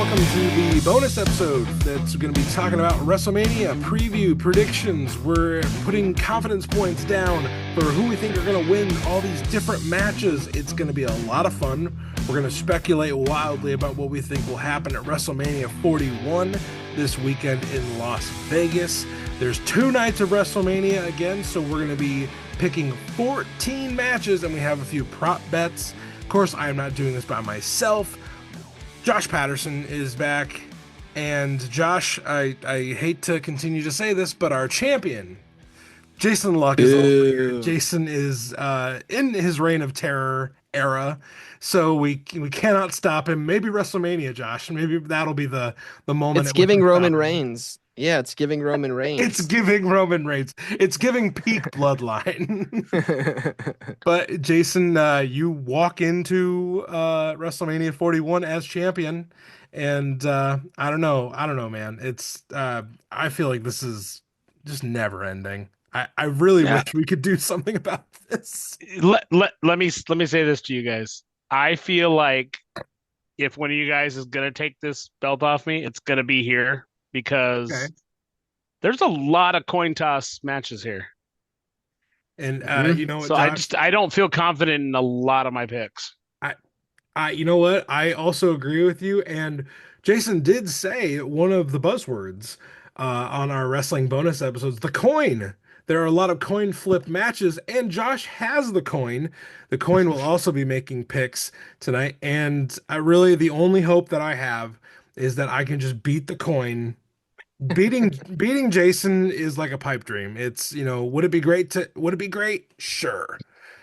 welcome to the bonus episode that's going to be talking about WrestleMania preview predictions. We're putting confidence points down for who we think are going to win all these different matches. It's going to be a lot of fun. We're going to speculate wildly about what we think will happen at WrestleMania 41 this weekend in Las Vegas. There's 2 nights of WrestleMania again, so we're going to be picking 14 matches, and we have a few prop bets. Of course, I am not doing this by myself. Josh Patterson is back, and Josh, I hate to continue to say this, but our champion, Jason Luck, is also here. Jason is in his reign of terror era, so we cannot stop him. Maybe WrestleMania, Josh, and maybe that'll be the moment. It's giving Roman Reigns. Yeah, it's giving Roman Reigns. It's giving Roman Reigns. It's giving peak bloodline. But Jason, you walk into WrestleMania 41 as champion, and I don't know, man. It's I feel like this is just never ending. I really wish we could do something about this. Let me say this to you guys. I feel like if one of you guys is gonna take this belt off me, it's gonna be here because there's a lot of coin toss matches here. And you know what, so Josh? I don't feel confident in a lot of my picks. You know what? I also agree with you. And Jason did say one of the buzzwords on our wrestling bonus episodes, the coin. There are a lot of coin flip matches, and Josh has the coin. The coin will also be making picks tonight. And the only hope that I have is that I can just beat the coin. Beating Jason is like a pipe dream. It's, would it be great? Sure.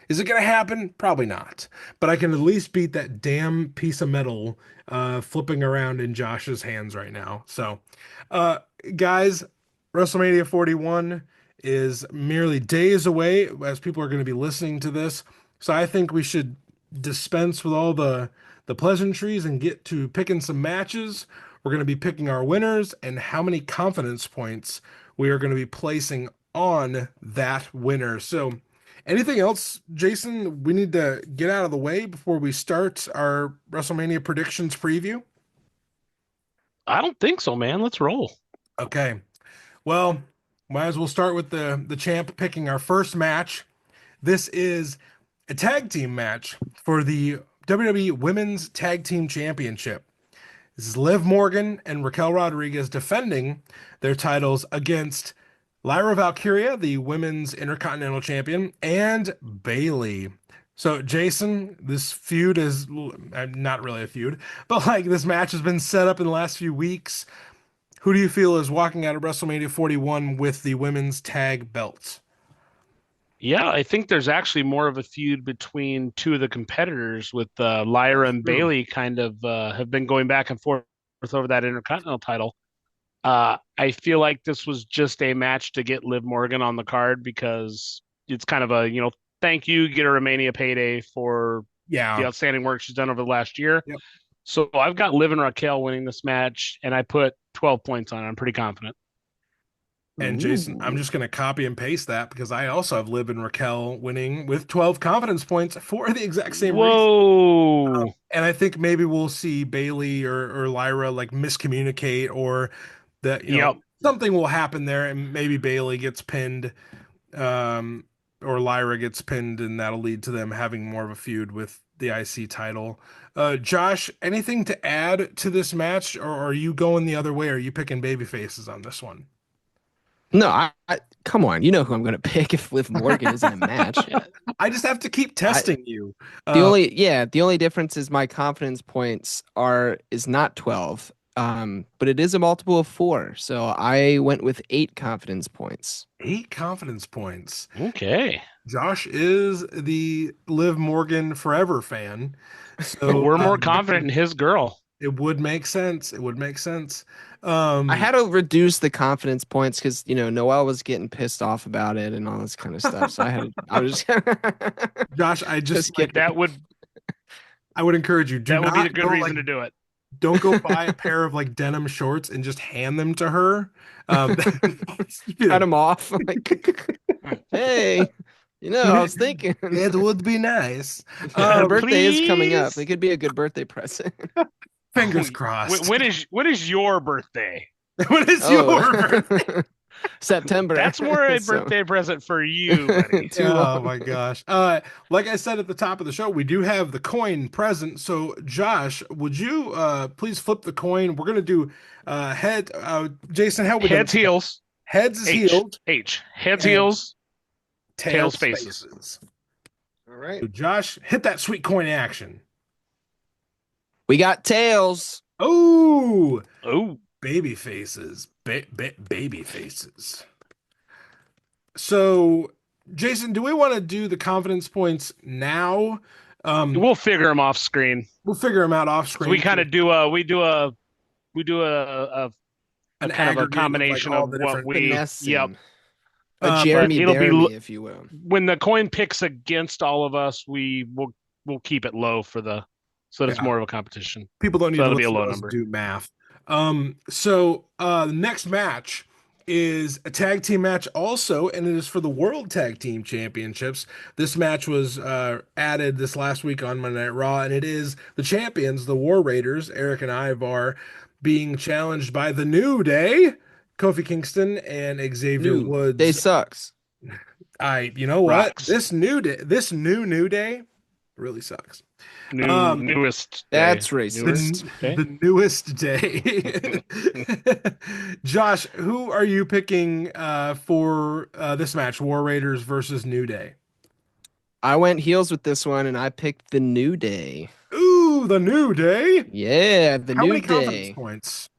Is it gonna happen? Probably not. But I can at least beat that damn piece of metal flipping around in Josh's hands right now. So guys, WrestleMania 41 is merely days away as people are going to be listening to this. So I think we should dispense with all the pleasantries and get to picking some matches. We're going to be picking our winners and how many confidence points we are going to be placing on that winner. So anything else, Jason, we need to get out of the way before we start our WrestleMania predictions preview? I don't think so, man. Let's roll. Okay. Well, might as well start with the champ picking our first match. This is a tag team match for the WWE Women's Tag Team Championship. This is Liv Morgan and Raquel Rodriguez defending their titles against Lyra Valkyria, the Women's Intercontinental Champion, and Bayley. So, Jason, this feud is not really a feud, but this match has been set up in the last few weeks. Who do you feel is walking out of WrestleMania 41 with the women's tag belts? Yeah, I think there's actually more of a feud between two of the competitors with Lyra and Bayley kind of have been going back and forth over that Intercontinental title. I feel like this was just a match to get Liv Morgan on the card because it's kind of a, thank you, get her a Mania payday for the outstanding work she's done over the last year. Yep. So I've got Liv and Raquel winning this match, and I put 12 points on it. I'm pretty confident. And Jason, I'm just going to copy and paste that because I also have Liv and Raquel winning with 12 confidence points for the exact same reason. And I think maybe we'll see Bayley or Lyra miscommunicate or that something will happen there, and maybe Bayley gets pinned or Lyra gets pinned, and that'll lead to them having more of a feud with the IC title. Josh, anything to add to this match, or are you going the other way? Or are you picking baby faces on this one? No, I come on. You know who I'm going to pick if Liv Morgan is in a match. I just have to keep testing you. The only difference is my confidence points is not 12, but it is a multiple of 4. So I went with 8 confidence points. 8 confidence points. Okay. Josh is the Liv Morgan forever fan. So we're more confident in his girl. It would make sense. I had to reduce the confidence points because Noelle was getting pissed off about it and all this kind of stuff. So I was Josh, I would encourge you. That would be a good reason to do it. Don't go buy a pair of denim shorts and just hand them to her. Cut them off. Hey, I was thinking it would be nice. Her birthday is coming up. It could be a good birthday present. Fingers crossed. When is your birthday? When is your birthday? Oh, September. That's more a So birthday present for you, buddy. too Oh long. my gosh. Like I said at the top of the show, we do have the coin present. So Josh, would you please flip the coin? We're gonna do head Jason, how we done? Heads, heels. Heads is H. healed H. Heads, and heels. Tails, tails faces. faces. All right. So Josh, hit that sweet coin action. We got tails. Oh, Oh, baby faces. Baby faces. So Jason, do we want to do the confidence points now? we'll figure them off screen. We'll figure them out off So we screen. kind of do a An kind of a aggregate of like combination all of the what different. we. Yep. Finessing. A But But Jeremy it'll be Bearimy, if you will. when the coin picks against all of us, we'll keep it low so that it's yeah, more of a competition. people don't need So to that'll be a listen to low us number. do math. The next match is a tag team match also, and it is for the World Tag Team Championships. This match was added this last week on Monday Night Raw, and it is the champions, the War Raiders, Eric and Ivar, being challenged by the New Day, Kofi Kingston and Xavier New Day Woods. sucks. You know what? Rocks. This new day really sucks. Newest day. That's racist. Newest day. The newest day. Josh, who are you picking for this match? War Raiders versus New Day. I went heels with this one, and I picked the New Day. Ooh, the New Day. Yeah, the How New many confidence Day. points?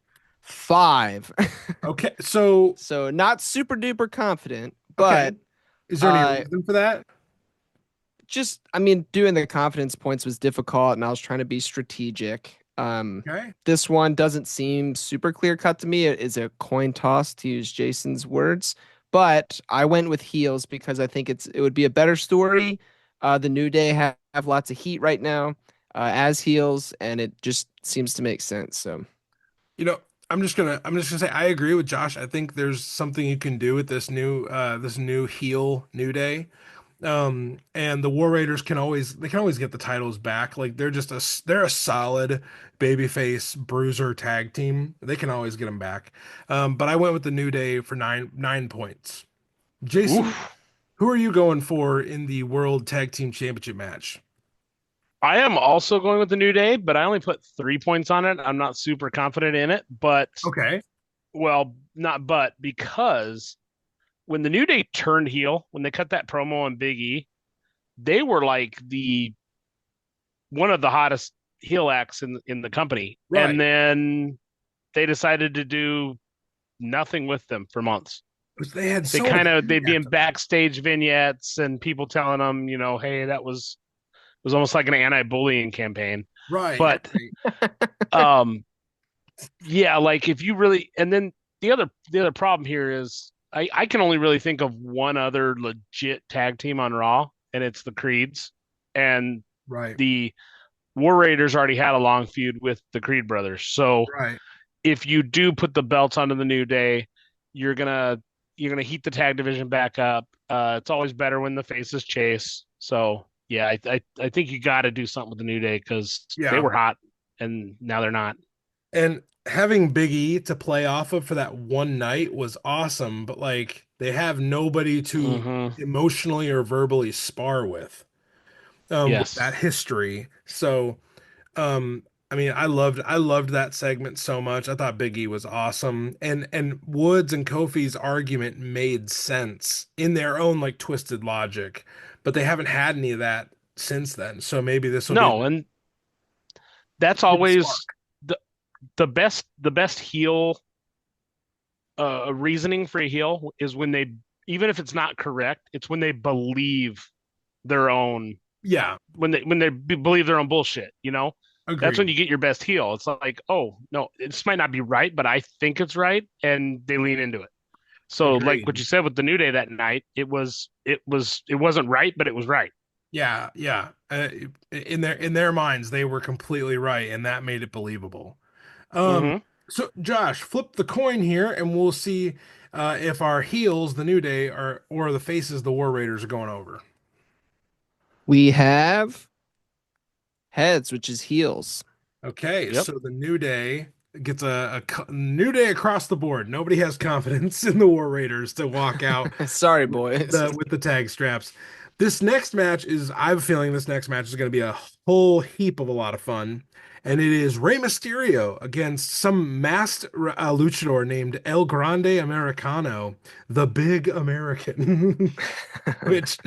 5. Okay, so So not super duper confident, okay. but Is there any uh, reason for that? just I mean, doing the confidence points was difficult, and I was trying to be strategic. Okay. This one doesn't seem super clear cut to me. It is a coin toss, to use Jason's words, but I went with heels because I think it would be a better story. The New Day have lots of heat right now as heels, and it just seems to make sense. So You know, I'm just gonna say I agree with Josh. I think there's something you can do with this new heel New Day. And the War Raiders can always get the titles back. Like they're a solid babyface bruiser tag team. They can always get them back. But I went with the New Day for nine points. Jason, Oof. who are you going for in the World Tag Team Championship match? I am also going with the New Day, but I only put 3 points on it. I'm not super confident in it, but Okay. well, not but because when the New Day turned heel, when they cut that promo on Big E, they were like the one of the hottest heel acts in the company. Right. And then they decided to do nothing with them for months. They had They so much kind of heat they'd be at in them. backstage vignettes and people telling them, hey, that was almost like an anti-bullying campaign. Right. But um yeah, like if you really and then the other problem here is I can only really think of one other legit tag team on Raw, and it's the Creeds. And Right. the War Raiders already had a long feud with the Creed brothers. So Right. if you do put the belts onto the New Day, you're gonna heat the tag division back up. It's always better when the faces chase. So yeah, I think you got to do something with the New Day because they Yeah. were hot and now they're not. And having Big E to play off of for that one night was awesome, but like they have nobody to Hmm. emotionally or verbally spar with Yes. that history. So um I mean I loved that segment so much. I thought Big E was awesome. And Woods and Kofi's argument made sense in their own like twisted logic, but they haven't had any of that since then. So maybe this will be a No, and that's good spark. always the the best heel reasoning for a heel is when they even if it's not correct, it's when they believe their own Yeah, believe their own bullshit. That's when agreed. you get your best heel. It's like, oh no, this might not be right, but I think it's right, and they lean into it. So, like what Agreed. you said with the New Day that night, it wasn't right, but it was right. Yeah, yeah. In their minds, they were completely right, and that made it believable. Um, Hmm. so Josh, flip the coin here, and we'll see if our heels, the New Day, are or the faces, the War Raiders, are going over. we have heads, which is heels. Okay, Yep. so the New Day gets New Day across the board. Nobody has confidence in the War Raiders to walk out Sorry, with boys. the tag straps. This next match is, I have a feeling this next match is going to be a whole heap of a lot of fun. And it is Rey Mysterio against some masked luchador named El Grande Americano, the Big American. Which,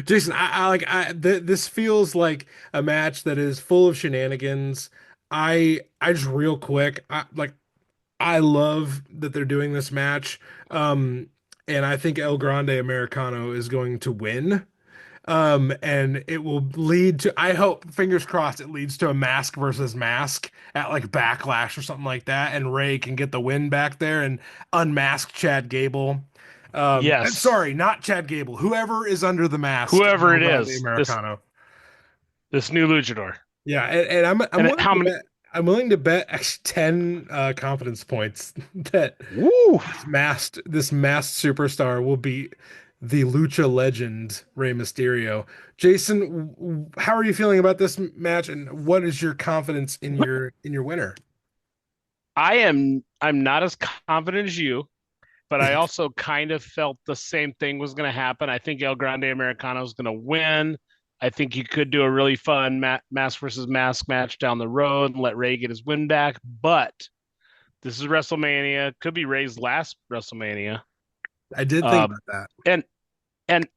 Jason, I like th this feels like a match that is full of shenanigans. I just real quick, I love that they're doing this match. Um, and I think El Grande Americano is going to win. And it will lead to, I hope, fingers crossed, it leads to a mask versus mask at like Backlash or something like that, and Ray can get the win back there and unmask Chad Gable. And Yes. sorry, not Chad Gable, whoever is under the mask of Whoever El it Grande is, Americano. this new luchador. Yeah, and I'm And willing how to many? bet actually 10 confidence points that Woo! this masked superstar will be the lucha legend Rey Mysterio. Jason, how are you feeling about this match, and what is your confidence in your winner? I'm not as confident as you, but I also kind of felt the same thing was going to happen. I think El Grande Americano is going to win. I think you could do a really fun mask versus mask match down the road and let Ray get his win back. But this is WrestleMania. Could be Ray's last WrestleMania. I did think Um, about that. and and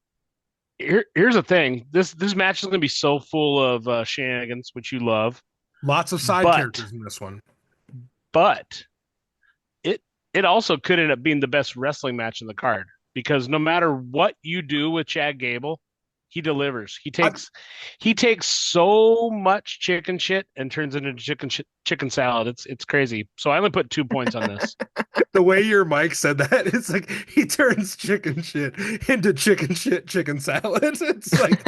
here's the thing: this match is going to be so full of shenanigans, which you love. Lots of side But characters in this one. but it it also could end up being the best wrestling match in the card because no matter what you do with Chad Gable, he delivers. I, He takes so much chicken shit and turns it into chicken salad. It's crazy. So I only put 2 points on this. the way your mic said that, it's like he turns chicken shit into chicken shit chicken salad. It's like,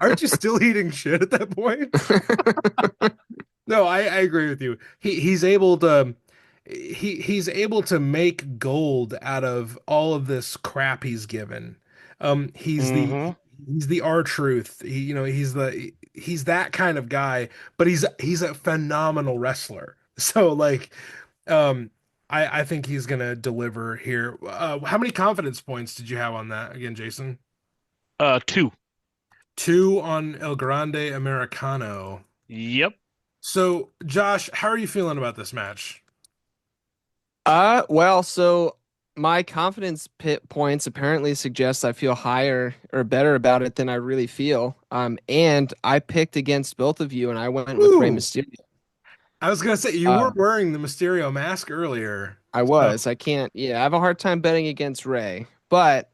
aren't you still eating shit at that point? No, I agree with you. He's able to he's able to make gold out of all of this crap he's given. He's Mm-hmm. the R-Truth. He's that kind of guy, but he's a phenomenal wrestler. So like I think he's gonna deliver here. How many confidence points did you have on that again, Jason? Two. Two on El Grande Americano. Yep. So, Josh, how are you feeling about this match? Well, so my confidence pit points apparently suggest I feel higher or better about it than I really feel. And I picked against both of you, and I went with Rey Ooh, Mysterio. I was gonna say you were Uh, wearing the Mysterio mask earlier. I So, was. I can't. Yeah, I have a hard time betting against Ray, but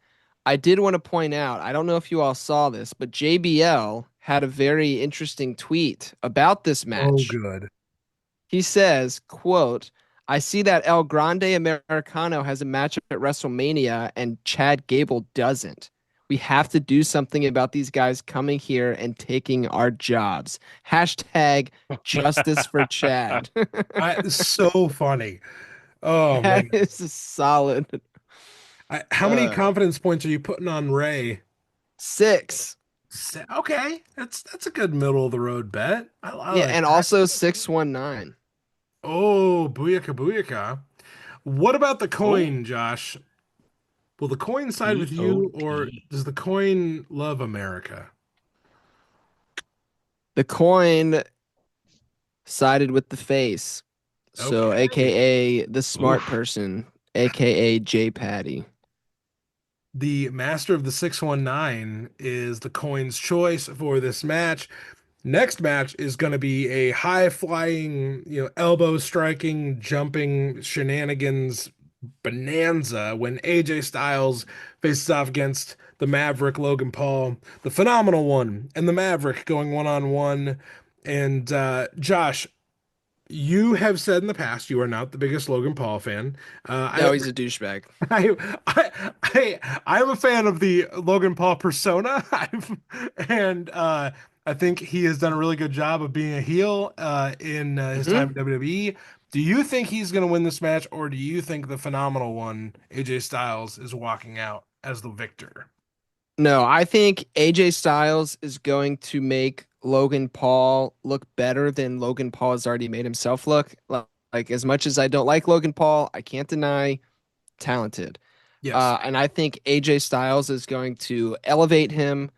I did want to point out. I don't know if you all saw this, but JBL had a very interesting tweet about this oh, match. good. He says, quote, I see that El Grande Americano has a matchup at WrestleMania and Chad Gable doesn't. We have to do something about these guys coming here and taking our jobs. Hashtag justice for Chad. It's so funny. Oh That man, is a solid how many uh confidence points are you putting on Ray? 6. Okay, that's a good middle of the road bet. I Yeah, like and that. also 619. Oh, booyaka booyaka. What about the Oh, coin, Josh? Will the coin side with you, or POD. does the coin love America? The coin sided with the face. So, Okay. AKA the smart Oof. person, AKA J Patty. The Master of the 619 is the coin's choice for this match. Next match is going to be a high flying, elbow striking, jumping shenanigans bonanza when AJ Styles faces off against the Maverick Logan Paul, the phenomenal one, and the Maverick going one on one. And Josh, you have said in the past you are not the biggest Logan Paul fan. No, he's a douchebag. I, I'm a fan of the Logan Paul persona, I think he has done a really good job of being a heel in his time Hmm. in WWE. Do you think he's going to win this match, or do you think the phenomenal one, AJ Styles, is walking out as the victor? No, I think AJ Styles is going to make Logan Paul look better than Logan Paul has already made himself look. Like as much as I don't like Logan Paul, I can't deny talented. Yes. And I think AJ Styles is going to elevate him.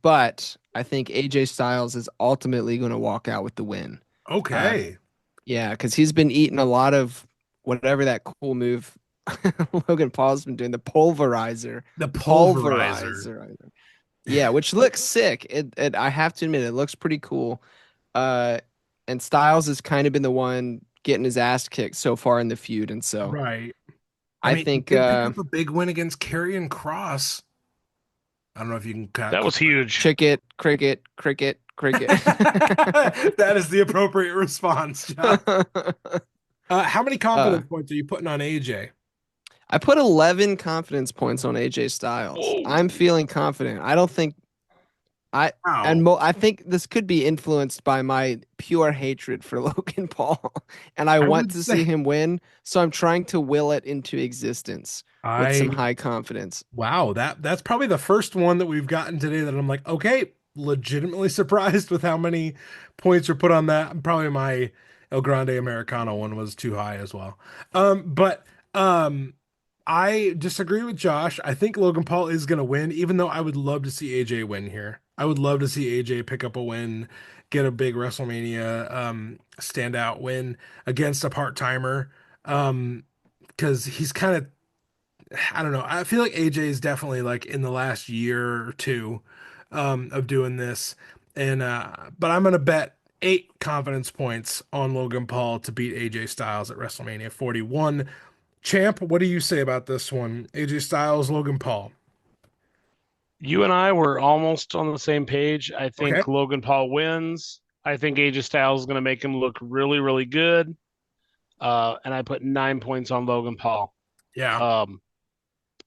But I think AJ Styles is ultimately going to walk out with the win. Uh, Okay. yeah, because he's been eating a lot of whatever that cool move Logan Paul's been doing, the pulverizer. The pulverizer. Pulverizer. Yeah, which looks sick. I have to admit, it looks pretty cool. Uh, and Styles has kind of been the one getting his ass kicked so far in the feud, and so Right. I I mean, he think did pick up a big win against Karrion Cross. I don't know if you can That was huge. cricket, cricket, cricket, cricket. That is the appropriate response, Josh. How many uh, confidence points are you putting on AJ? I put 11 confidence points on AJ Styles. Whoa. I'm feeling confident. I don't think I Wow. I think this could be influenced by my pure hatred for Logan Paul, and I I want would to see say him win, so I'm trying to will it into existence with some I high confidence. wow, that's probably the first one that we've gotten today that I'm like, okay, legitimately surprised with how many points were put on that. Probably my El Grande Americano one was too high as well. But I disagree with Josh. I think Logan Paul is gonna win, even though I would love to see AJ win here. I would love to see AJ pick up a win, get a big WrestleMania standout win against a part-timer. Because he's kind of I don't know. I feel like AJ is definitely like in the last year or two of doing this. And but I'm gonna bet 8 confidence points on Logan Paul to beat AJ Styles at WrestleMania 41. Champ, what do you say about this one? AJ Styles, Logan Paul. You and I were almost on the same page. I Okay. think Logan Paul wins. I think AJ Styles is going to make him look really, really good. And I put 9 points on Logan Paul. Yeah. Um,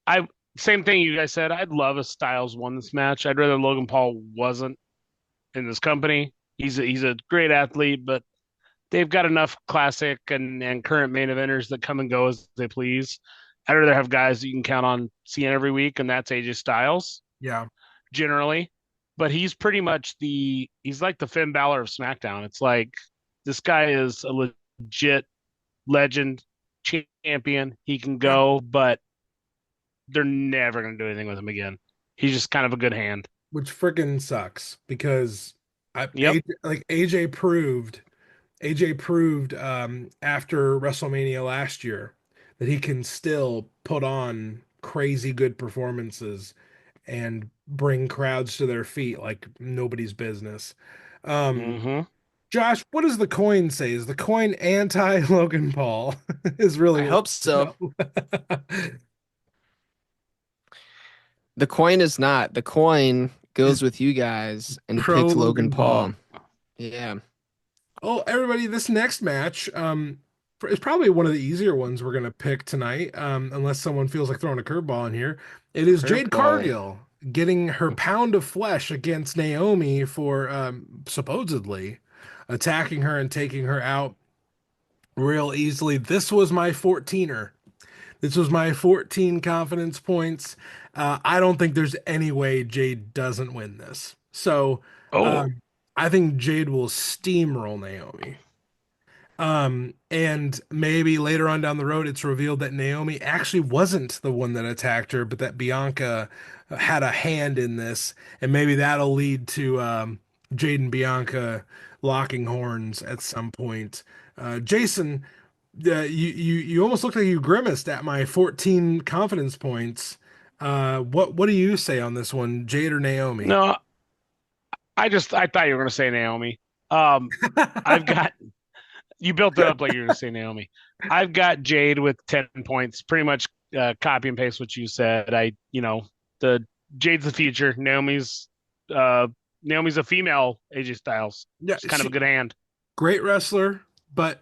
I Same thing you guys said. I'd love if Styles won this match. I'd rather Logan Paul wasn't in this company. He's a great athlete, but they've got enough classic and current main eventers that come and go as they please. I'd rather have guys that you can count on seeing every week, and that's AJ Styles Yeah. generally. But he's like the Finn Balor of SmackDown. It's like this guy is a legit legend champion. He can Yeah. go, but they're never going to do anything with him again. He's just kind of a good hand. Which freaking sucks because Yep. AJ proved after WrestleMania last year that he can still put on crazy good performances and bring crowds to their feet like nobody's business. Um, Mm-hmm. Josh, what does the coin say? Is the coin anti Logan Paul? Is really I what hope so. we want to know. The coin is not. The coin Is goes with you guys and pro picks Logan Logan Paul. Paul. Yeah. Oh, everybody, this next match is probably one of the easier ones we're gonna pick tonight, unless someone feels like throwing a curveball in here. It is Jade Curveball. Cargill getting her pound of flesh against Naomi for supposedly attacking her and taking her out real easily. This was my 14er. This was my 14 confidence points. I don't think there's any way Jade doesn't win this. So Oh, um, I think Jade will steamroll Naomi. And maybe later on down the road, it's revealed that Naomi actually wasn't the one that attacked her, but that Bianca had a hand in this, and maybe that'll lead to Jade and Bianca locking horns at some point. Jason, you almost looked like you grimaced at my 14 confidence points. What do you say on this one, Jade or Naomi? no, I thought you were going to say Naomi. Um, I've got you built it up like you were going to say Naomi. I've got Jade with 10 points, pretty much copy and paste what you said. The Jade's the future. Uh, Naomi's a female AJ Styles. Yeah, She's kind of a she good hand. great wrestler, but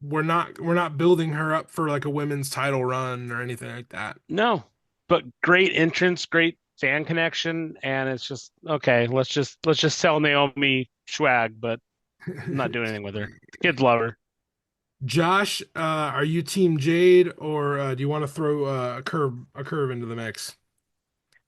we're not building her up for like a women's title run or anything like that. No, but great entrance, great fan connection, and it's just okay. Let's just sell Naomi swag, but not do anything with her. The kids love her. Josh, are you Team Jade or do you want to throw a curve into the mix?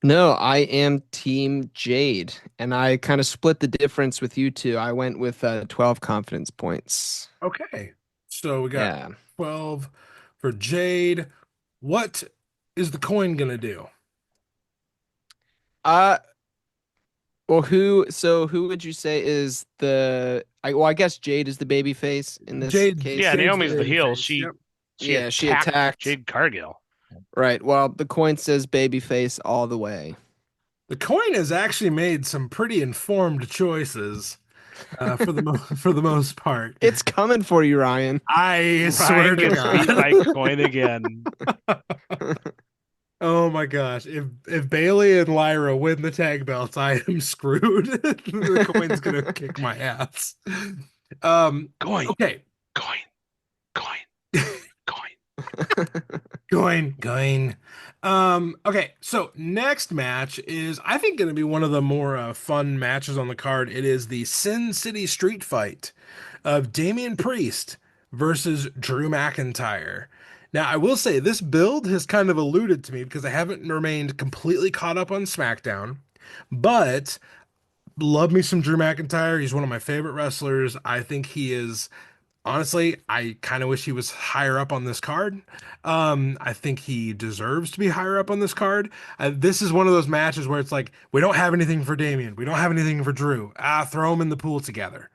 No, I am Team Jade, and I kind of split the difference with you two. I went with 12 confidence points. Okay. So we got Yeah. 12 for Jade. What is the coin gonna do? Uh, well, who would you say is I guess Jade is the baby face in this Yeah, case. Jade's the Naomi's the baby heel. face. She Yep. she Yeah, she attacked attacked. Jade Cargill. Right. Well, the coin says baby face all the way. The coin has actually made some pretty informed choices for the for the most part. It's coming for you, Ryan. I swear Ryan to gets beat by God. coin again. Oh my gosh. If Bailey and Lyra win the tag belts, I am screwed. The coin's gonna kick my ass. Um, Coin, okay. coin, coin, coin. Going. Okay, so next match is I think going to be one of the more fun matches on the card. It is the Sin City Street Fight of Damian Priest versus Drew McIntyre. Now, I will say this build has kind of eluded to me because I haven't remained completely caught up on SmackDown, but love me some Drew McIntyre. He's one of my favorite wrestlers. I think he is. Honestly, I kind of wish he was higher up on this card. I think he deserves to be higher up on this card. This is one of those matches where it's like, we don't have anything for Damian. We don't have anything for Drew. Throw them in the pool together.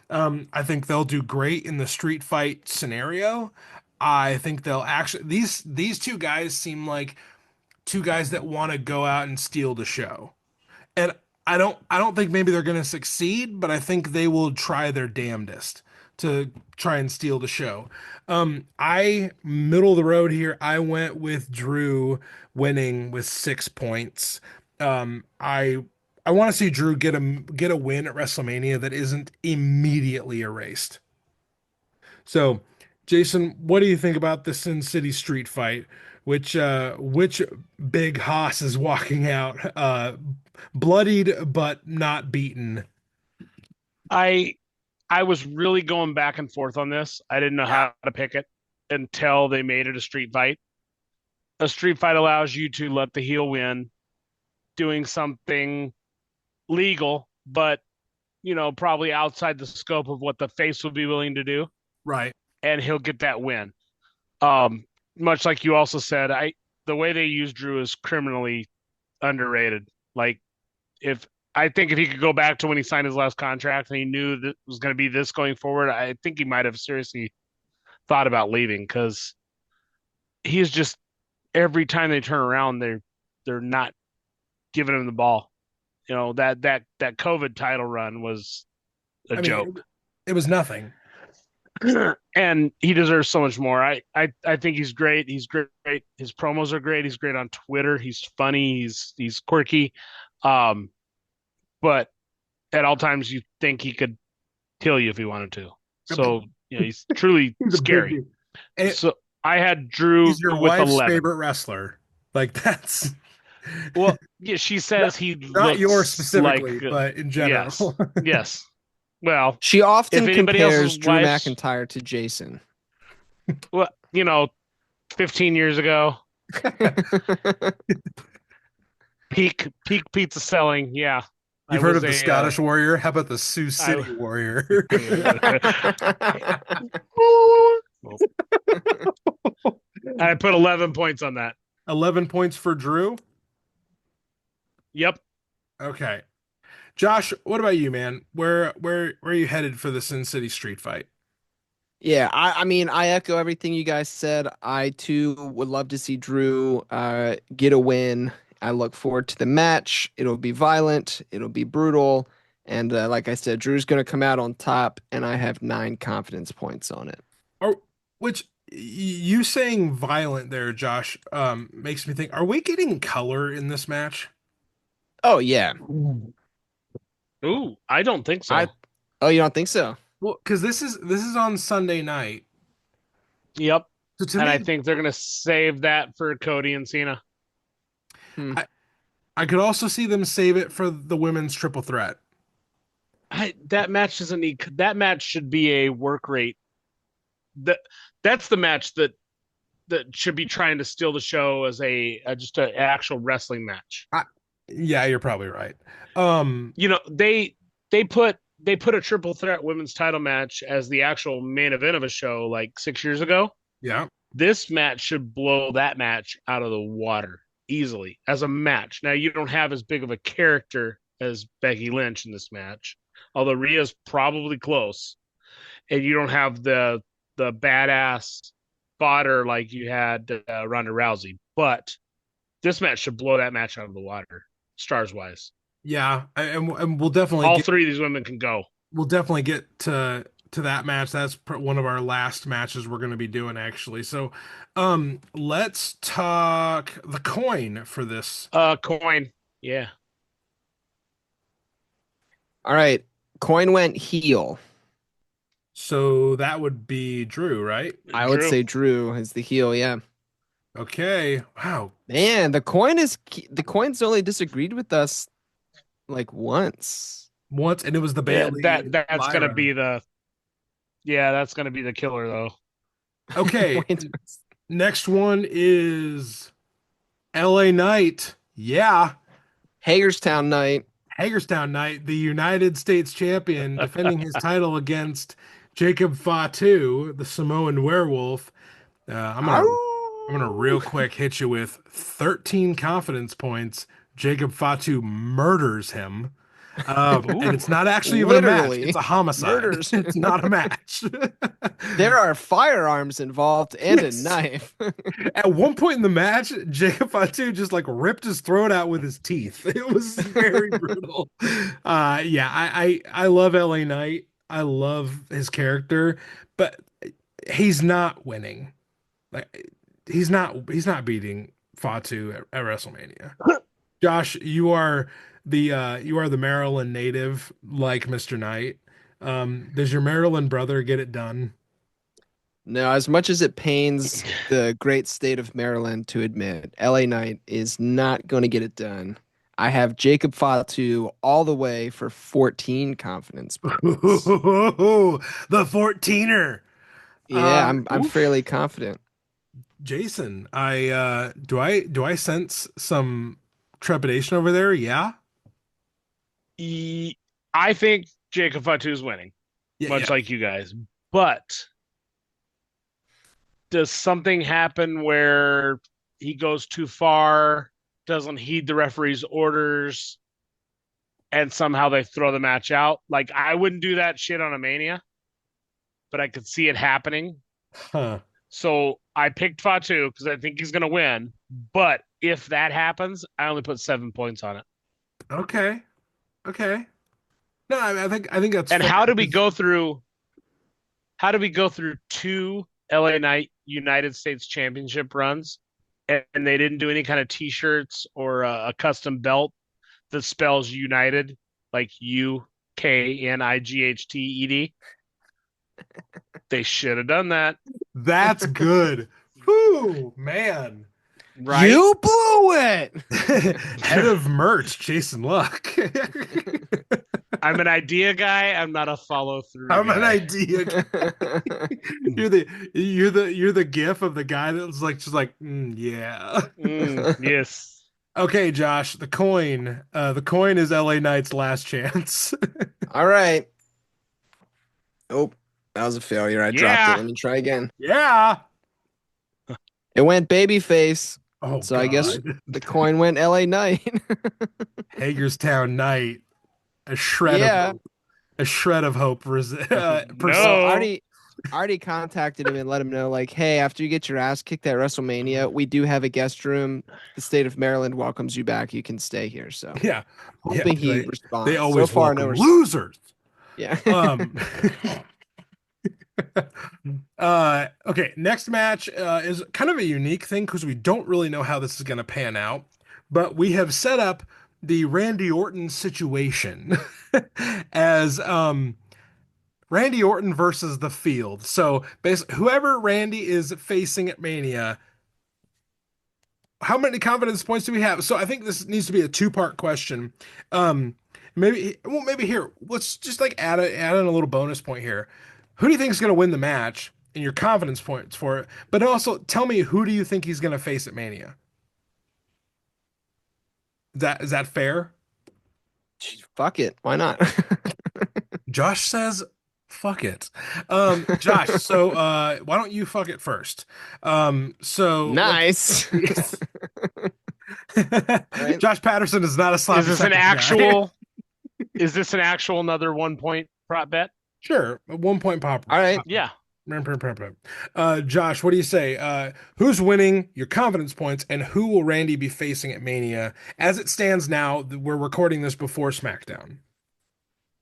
I think they'll do great in the street fight scenario. I think they'll actually these two guys seem like two guys that want to go out and steal the show. And I don't think maybe they're going to succeed, but I think they will try their damnedest to try and steal the show. I middle of the road here. I went with Drew winning with 6 points. I want to see Drew get a win at WrestleMania that isn't immediately erased. So, Jason, what do you think about the Sin City street fight? Which big hoss is walking out bloodied but not beaten? I I was really going back and forth on this. I didn't know Yeah. how to pick it until they made it a street fight. A street fight allows you to let the heel win, doing something legal, but probably outside the scope of what the face would be willing to do, Right. and he'll get that win. Um, Much like you also said, the way they use Drew is criminally underrated. Like if I think if he could go back to when he signed his last contract and he knew that it was going to be this going forward, I think he might have seriously thought about leaving because he's just every time they turn around, they're not giving him the ball. That COVID title run was a I mean, joke. it was nothing. And he deserves so much more. I think he's great. He's great. His promos are great. He's great on Twitter. He's funny. He's quirky. Um, but at all times you think he could kill you if he wanted to. So he's truly He's a big scary. dude. And So I had Drew he's your with wife's 11. favorite wrestler. Like that's Well, yeah, she says he not yours looks like specifically, but in yes, general. yes. Well, She if often anybody else's compares Drew wife's, McIntyre to Jason. well, 15 years ago, peak pizza selling. Yeah, I You've heard was of the a Scottish Warrior? How about the Sioux I City Warrior? I put 11 points on that. 11 points for Drew. Yep. Okay. Josh, what about you, man? Where are you headed for the Sin City street fight? Yeah, I mean, I echo everything you guys said. I too would love to see Drew get a win. I look forward to the match. It'll be violent, it'll be brutal, and like I said, Drew's going to come out on top, and I have 9 confidence points on it. Or which you saying violent there, Josh, makes me think, are we getting color in this match? Oh yeah, Ooh, I don't think I. so. Oh, you don't think so? Well, because this is on Sunday night. Yep. So to And I me, think they're gonna save that for Cody and Cena. Hmm. I could also see them save it for the women's triple threat. That match doesn't need that match should be a work rate. That that's the match that that should be trying to steal the show as a just an actual wrestling match. I, yeah, you're probably right. Um, You know, they put a triple threat women's title match as the actual main event of a show like 6 years ago. yeah, This match should blow that match out of the water easily as a match. Now you don't have as big of a character as Becky Lynch in this match, although Rhea's probably close, and you don't have the badass fodder like you had Ronda Rousey. But this match should blow that match out of the water, stars wise. yeah, and All three of these women can go. we'll definitely get to that match. That's one of our last matches we're going to be doing actually. So, let's talk the coin for this. Coin, yeah. All right. Coin went heel. So that would be Drew, right? I would Drew. say Drew is the heel. Yeah. Okay. Wow. Man, the coin's only disagreed with us like once. Once, and it was the Yeah, Bailey that's gonna Lyra. be the yeah, that's gonna be the killer though. Okay. Wait, Next one is LA Knight. Yeah. Hagerstown night. Hagerstown Knight, the United States champion, defending his title against Jacob Fatu, the Samoan werewolf. I'm gonna real Ow! quick hit you with 13 confidence points. Jacob Fatu murders him. And it's not actually even a match. Literally It's a homicide. murders. It's not a match. There are firearms involved and Yes. a knife. At one point in the match, Jacob Fatu just like ripped his throat out with his teeth. It was very brutal. Yeah, I love LA Knight. I love his character, but he's not winning. Like he's not beating Fatu at WrestleMania. Josh, you are the Maryland native, like Mr. Knight. Does your Maryland brother get it done? No, as much as it pains the great state of Maryland to admit, LA Knight is not going to get it done. I have Jacob Fatu all the way for 14 confidence points. The 14er. Yeah, I'm Oof. fairly confident. Jason, I sense some trepidation over there? Yeah. I think Jacob Fatu is winning, Yeah, much yeah. like you guys. But does something happen where he goes too far, doesn't heed the referee's orders, and somehow they throw the match out? Like I wouldn't do that shit on a Mania, but I could see it happening. Huh. So I picked Fatu because I think he's going to win. But if that happens, I only put 7 points on it. Okay. Okay. No, I think that's And fair. how did we go through? How did we go through two LA Knight United States Championship runs, and they didn't do any kind of T-shirts or a custom belt that spells United, like UKNIGHTED? They should have done that, That's good. Whew, man. right? You blew it. Head of merch, Jason Luck. I'm an idea guy. I'm not a follow through. I'm an guy. idea. You're the gif of the guy that's like just like yeah. Yes. Okay, Josh, the coin is LA Knight's last chance. All right. Oh, that was a failure. I dropped Yeah. it. Let me try again. Yeah. It went babyface. Oh, So I guess God. the coin went LA Knight. Hagerstown Knight, a shred Yeah. of hope. A shred of hope. Well, No. I already contacted him and let him know, like, hey, after you get your ass kicked at WrestleMania, we do have a guest room. The state of Maryland welcomes you back. You can stay here. So Yeah. hoping he they, responds. they always so far, welcome no response. losers. Yeah. Okay, next match is kind of a unique thing because we don't really know how this is going to pan out, but we have set up the Randy Orton situation as Randy Orton versus the Field. So basically, whoever Randy is facing at Mania, how many confidence points do we have? So I think this needs to be a two-part question. Maybe here, let's just like add in a little bonus point here. Who do you think is going to win the match? and your confidence points for it. But also tell me, who do you think he's going to face at Mania? Is that fair? Fuck it. Why not? Josh says, "Fuck it." Josh, so why don't you fuck it first? Let's Nice. see. All right. Josh Patterson is not a Is sloppy this an seconds guy. actual? Is this an actual another 1 point prop bet? Sure, a 1 point pop. All right. Yeah. Josh, what do you say? Who's winning your confidence points, and who will Randy be facing at Mania? As it stands now, we're recording this before SmackDown.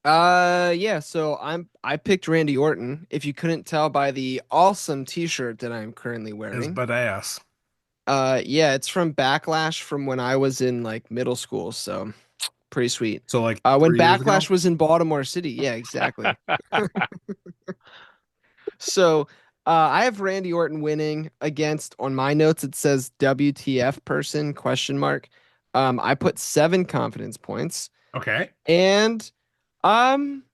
Yeah, so I picked Randy Orton, if you couldn't tell by the awesome t-shirt that I'm currently His wearing. butt ass. Yeah, it's from Backlash from when I was in like middle school, so pretty sweet. So like When 3 years ago. Backlash was in Baltimore City. Yeah, exactly. So, I have Randy Orton winning against, on my notes it says WTF person question mark. I put 7 confidence points, Okay. and um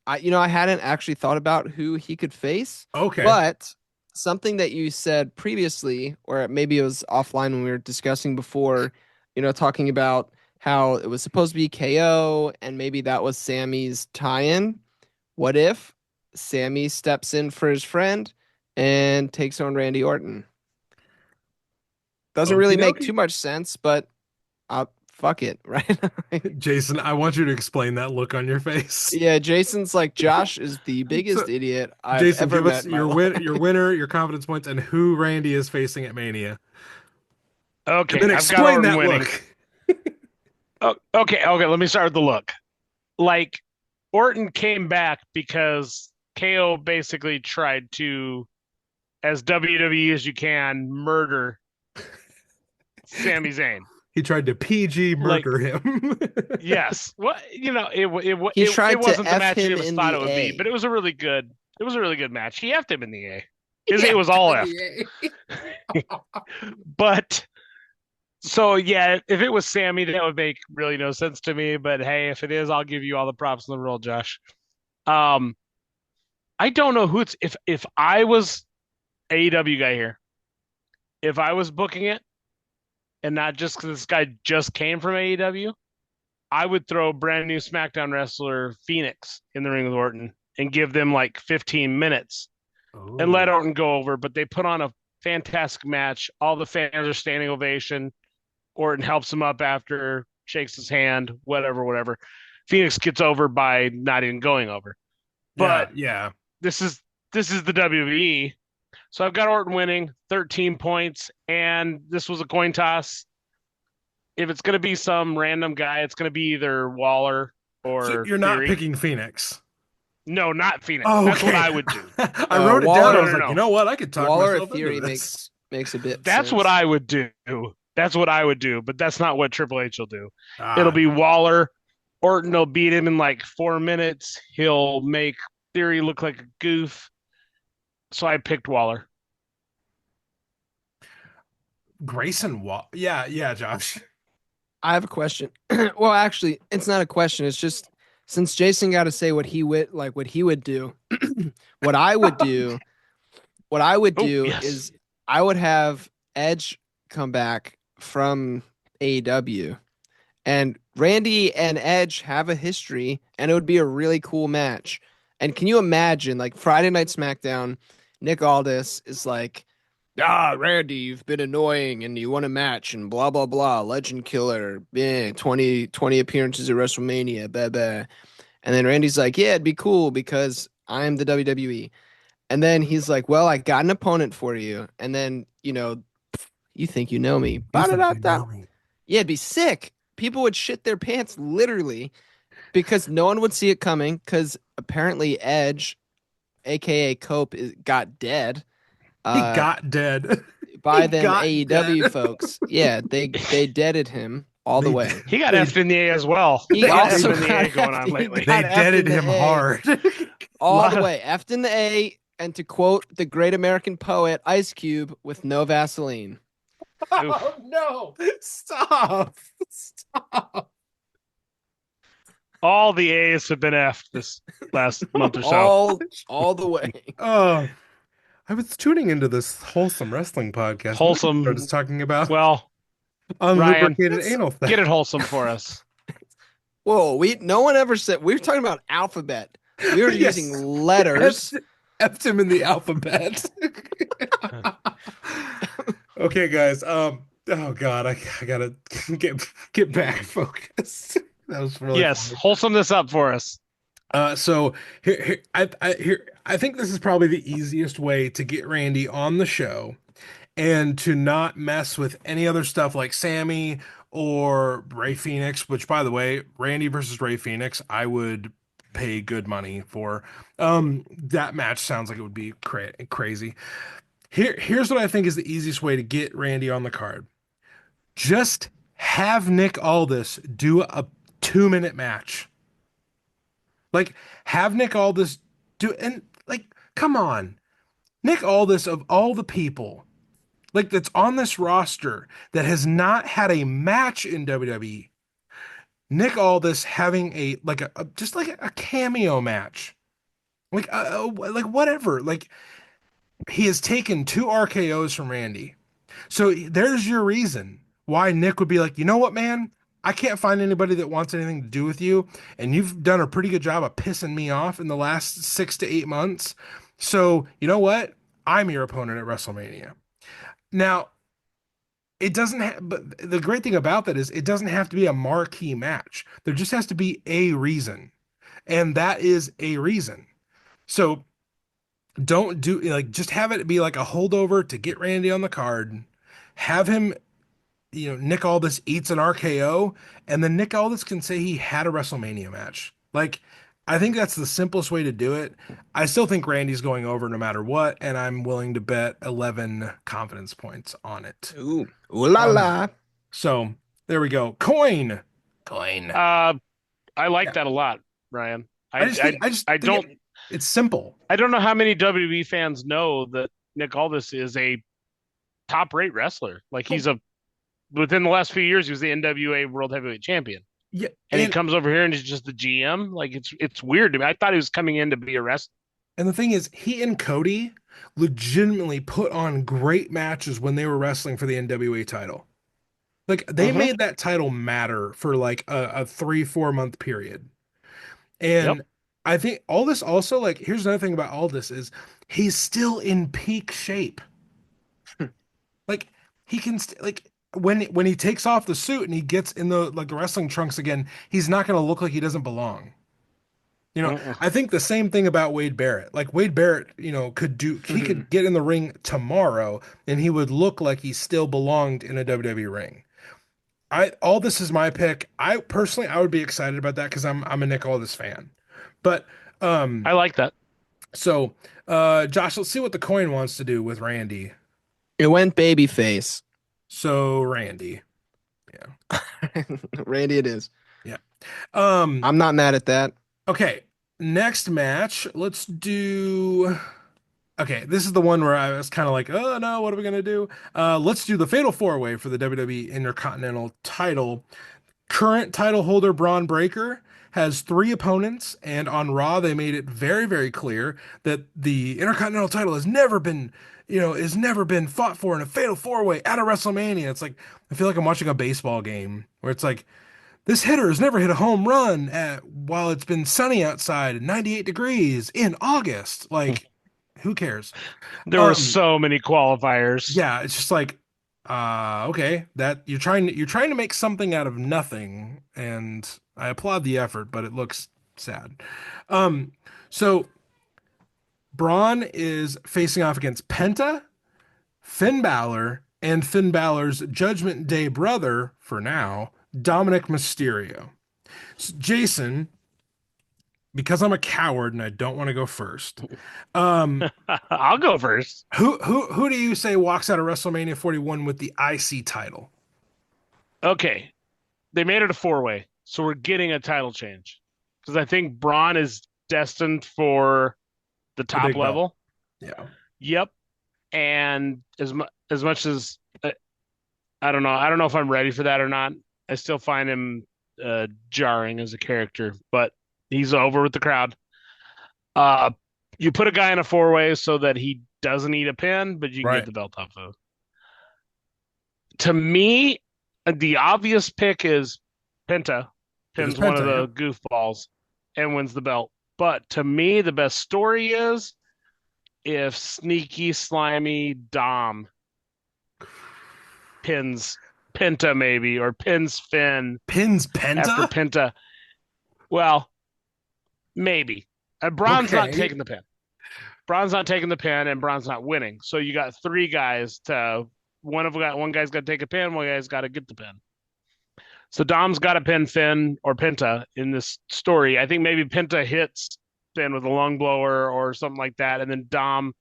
I hadn't actually thought about who he could face, Okay. but something that you said previously, or maybe it was offline when we were discussing before, talking about how it was supposed to be KO and maybe that was Sammy's tie-in. What if Sammy steps in for his friend and takes on Randy Orton? Doesn't really Okie make dokie. too much sense, but fuck it, right? Jason, I want you to explain that look on your face. Yeah, Jason's like, Josh is the So, biggest idiot I've Jason, ever give us met in my your life. winner, your confidence points, and who Randy is facing at Mania. And Okay, then I've got explain Orton that winning. look. Oh, okay. Let me start with the look. Like Orton came back because KO basically tried to, as WWE as you can, murder Sami Zayn. He tried to PG Like, murder him. yes, what He it tried to wasn't the F match him any of us in thought the it would be, but A. it was a really good. It was a really good match. He effed him in the A. His A Yeah, was all effed. But so yeah, if it was Sammy, that would make really no sense to me. But hey, if it is, I'll give you all the props in the world, Josh. Um, I don't know who it's if I was AEW guy here, if I was booking it, and not just because this guy just came from AEW, I would throw brand new SmackDown wrestler Phoenix in the ring with Orton and give them like 15 minutes and let Oh, Orton go over. But they put on a fantastic match. All the fans are standing ovation. Orton helps him up after, shakes his hand, whatever. Phoenix gets over by not even going over. yeah, But yeah. this is the WWE. So I've got Orton winning 13 points, and this was a coin toss. If it's going to be some random guy, it's going to be either Waller So or you're not Theory. picking Phoenix. No, not Phoenix. Oh, That's what okay. I would do. I wrote it down. I Waller, No, was no, like, you no. know what? I could talk Waller myself into theory this. makes a bit That's what sense. I would do. That's what I would do, but that's not what Triple H will do. It'll Ah, be Waller. Orton will beat him in like 4 minutes. He'll make Theory look like a goof. So I picked Waller. Grayson Wall. Yeah, yeah, Josh. I have a question. Well, actually, it's not a question. It's just since Jason got to say what he would do. What I would do, what I would Oh, do yes. is I would have Edge come back from AEW, and Randy and Edge have a history, and it would be a really cool match. And can you imagine, like Friday Night SmackDown, Nick Aldis is like, Randy, you've been annoying and you won a match and blah, blah, blah. Legend killer, 20 appearances at WrestleMania, blah, blah. And then Randy's like, yeah, it'd be cool because I'm the WWE. And then he's like, well, I got an opponent for you. And then, you think you know me. You think you Ba-da-da-da. know me? Yeah, it'd be sick. People would shit their pants literally because no one would see it coming because apparently Edge, aka Cope, got dead. He Uh, got dead. by He them got AEW dead. folks. Yeah, they deaded him all the They way. He got they effed in the A as well. He A they lot of also effing in the A got going on effed, he lately. they got effed in deaded the him A hard. all the Lot of, way. Effed in the A, and to quote the great American poet Ice Cube, with no Vaseline. oof. Oh no! Stop! Stop! All the A's have been effed this last month or so. All the way. Oh, I was tuning into this wholesome wrestling podcast. What are Wholesome. just talking about Well, Ryan, unlubricated anal get thing. it wholesome for us. Whoa, no one ever said we were talking about alphabet. We were using Yes, letters. F'd him in the alphabet. Okay, guys. Oh God, I gotta get back focused. That was really Yes, funny. wholesome this up for us. So I think this is probably the easiest way to get Randy on the show and to not mess with any other stuff like Sammy or Ray Phoenix, which by the way, Randy versus Ray Phoenix, I would pay good money for. That match sounds like it would be crazy. Here's what I think is the easiest way to get Randy on the card. Just have Nick Aldis do a 2 minute match. Like, have Nick Aldis do, and like, come on. Nick Aldis, of all the people, like, that's on this roster that has not had a match in WWE, Nick Aldis having just like a cameo match. Like whatever. Like, he has taken two RKO's from Randy. So there's your reason why Nick would be like, you know what, man? I can't find anybody that wants anything to do with you, and you've done a pretty good job of pissing me off in the last 6 to 8 months. So you know what? I'm your opponent at WrestleMania. Now, it doesn't have, but the great thing about that is it doesn't have to be a marquee match. There just has to be a reason, and that is a reason. So don't do like just have it be like a holdover to get Randy on the card. Have him Nick Aldis eats an RKO, and then Nick Aldis can say he had a WrestleMania match. Like, I think that's the simplest way to do it. I still think Randy's going over no matter what, and I'm willing to bet 11 confidence points on it. Ooh, ooh la Um, la. so there we go. Coin. Uh, I like Yeah. that a lot, Ryan. I just I think don't it's simple. I don't know how many WWE fans know that Nick Aldis is a top-rate wrestler. Like Oh, he's a within the last few years, he was the NWA World Heavyweight Champion, yeah, and he comes over here and he's just the GM. Like it's weird to me. I thought he was coming in to be a wrestler. and the thing is, he and Cody legitimately put on great matches when they were wrestling for the NWA title. Like they Mm-hmm. made that title matter for like a 3, 4 month period. Yep. And I think all this also, like, here's another thing about all this is he's still in peak shape. Like he can like when he takes off the suit and he gets in the like the wrestling trunks again, he's not gonna look like he doesn't belong. Mm-mm. I think the same thing about Wade Barrett. Like Wade Barrett, he could get in the ring tomorrow and he would look like he still belonged in a WWE ring. I all this is my pick. I personally I would be excited about that because I'm a Nick Aldis fan. But um I like that. so Josh, let's see what the coin wants to do with Randy. It went babyface. So Randy. Yeah. Randy, it is. Yeah. Um I'm not mad at that. okay. Next match, let's do okay, this is the one where I was kind of like, oh no, what are we gonna do? Let's do the Fatal Four Way for the WWE Intercontinental title. Current title holder Braun Breaker has three opponents, and on Raw they made it very, very clear that the Intercontinental title has never been fought for in a Fatal Four Way at a WrestleMania. It's like I feel like I'm watching a baseball game where it's like this hitter has never hit a home run while it's been sunny outside and 98 degrees in August. Like, who cares? There were Um, so many qualifiers. yeah, it's just like, okay, that you're trying to make something out of nothing, and I applaud the effort, but it looks sad. Um, so Braun is facing off against Penta, Finn Balor, and Finn Balor's Judgment Day brother, for now, Dominic Mysterio. Jason, because I'm a coward and I don't want to go first, um, I'll go first. who do you say walks out of WrestleMania 41 with the IC title? Okay, they made it a four-way, so we're getting a title change because I think Braun is destined for the The top big belt. level. Yeah. Yep, and as much as I don't know if I'm ready for that or not. I still find him jarring as a character, but he's over with the crowd. Uh, you put a guy in a four-way so that he doesn't eat a pin, but you can get Right. the belt off of. To me, the obvious pick is Penta. It is Pins one of Penta, the yep. goofballs and wins the belt. But to me, the best story is if sneaky, slimy Dom pins Penta maybe, or pins Finn Pins after Penta? Penta. Well, maybe. Braun's not Okay. taking the pin. Braun's not taking the pin, and Braun's not winning. So you got three guys to one guy's got to take a pin, one guy's got to get the pin. So Dom's got to pin Finn or Penta in this story. I think maybe Penta hits Finn with a lung blower or something like that, and then Dom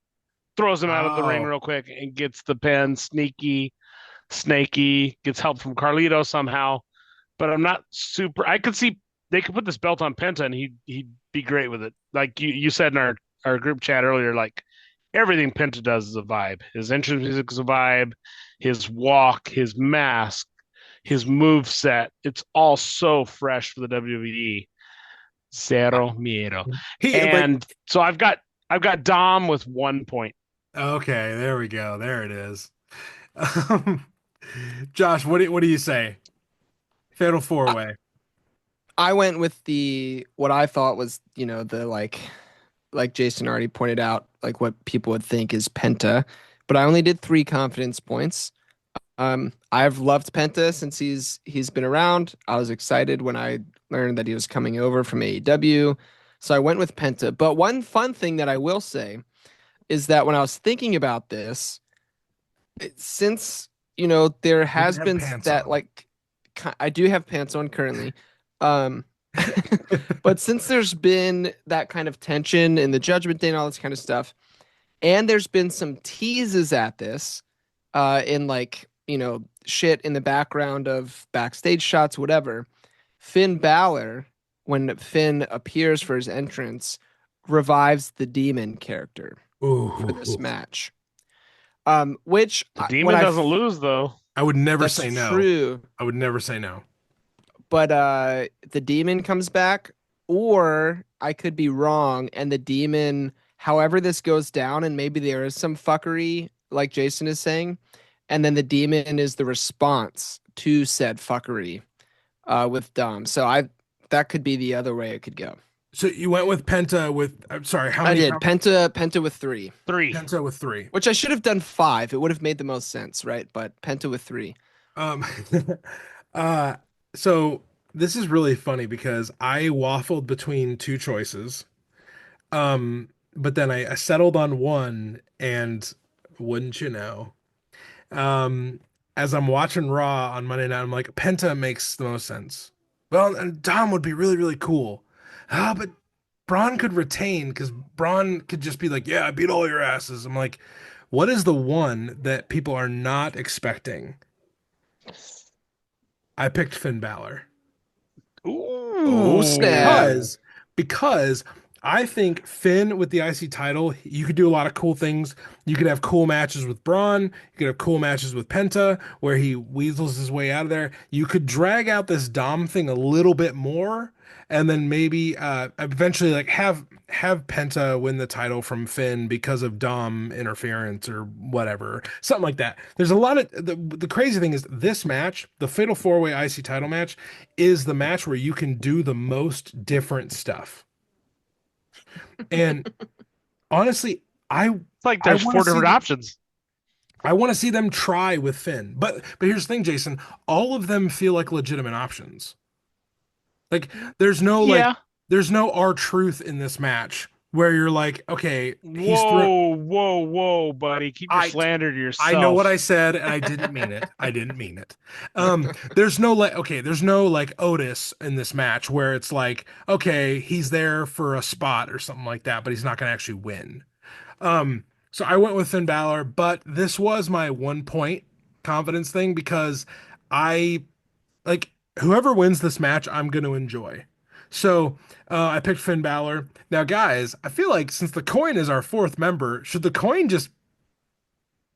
throws him out of the ring Oh. real quick and gets the pin. Sneaky, snaky, gets help from Carlito somehow. But I'm not super. I could see they could put this belt on Penta and he'd be great with it. Like you said in our group chat earlier, like everything Penta does is a vibe. His entrance music is a vibe. His walk, his mask, his move set. It's all so fresh for the WWE. Cero miedo. He like And so I've got Dom with 1 point. okay, there we go. There it is. Um, Josh, what do you say? Fatal four I, way. I went with the what I thought was, the like Jason already pointed out, like what people would think is Penta, but I only did 3 confidence points. I've loved Penta since he's been around. I was excited when I learned that he was coming over from AEW, so I went with Penta. But one fun thing that I will say is that when I was thinking about this, since there You didn't has have been pants that, on. like, I do have pants on currently, um, but since there's been that kind of tension in the Judgment Day and all this kind of stuff, and there's been some teases at this, in, like, shit in the background of backstage shots, whatever. Finn Balor, when Finn appears for his entrance, revives the demon character for this Ooh, match. Which The when demon doesn't lose though. I would never that's say no. true, I would never say no. but the demon comes back, or I could be wrong, and the demon, however this goes down, and maybe there is some fuckery, like Jason is saying, and then the demon is the response to said fuckery, with Dom. So that could be the other way it could go. So you went with Penta with I'm sorry, how I many did Penta with 3, Three. Penta with three. which I should have done 5. It would have made the most sense, right? But Penta with 3. Um uh so this is really funny because I waffled between two choices. But then I settled on one and wouldn't you know? Um, as I'm watching Raw on Monday night, I'm like, Penta makes the most sense. Well, and Dom would be really, really cool. Ah, but Braun could retain because Braun could just be like, yeah, I beat all your asses. I'm like, what is the one that people are not expecting? I picked Finn Balor. Oh, snap. Ooh. Because I think Finn with the IC title, you could do a lot of cool things. You could have cool matches with Braun. You could have cool matches with Penta, where he weasels his way out of there. You could drag out this Dom thing a little bit more, and then maybe eventually like have Penta win the title from Finn because of Dom interference or whatever, something like that. There's a lot of the crazy thing is this match, the Fatal Four Way IC title match, is the match where you can do the most different stuff. And honestly, I It's like I there's want to four see different them. options. I want to see them try with Finn. But here's the thing, Jason. All of them feel like legitimate options. Like there's no like Yeah. there's no R truth in this match where you're like, okay, he's through. Whoa, whoa, whoa, buddy. Keep your I slander to I know what yourself. I said and I didn't mean it. I didn't mean it. There's no like okay, there's no like Otis in this match where it's like, okay, he's there for a spot or something like that, but he's not gonna actually win. So I went with Finn Balor, but this was my 1 point confidence thing because I like whoever wins this match, I'm going to enjoy. So I picked Finn Balor. Now, guys, I feel like since the coin is our fourth member, should the coin just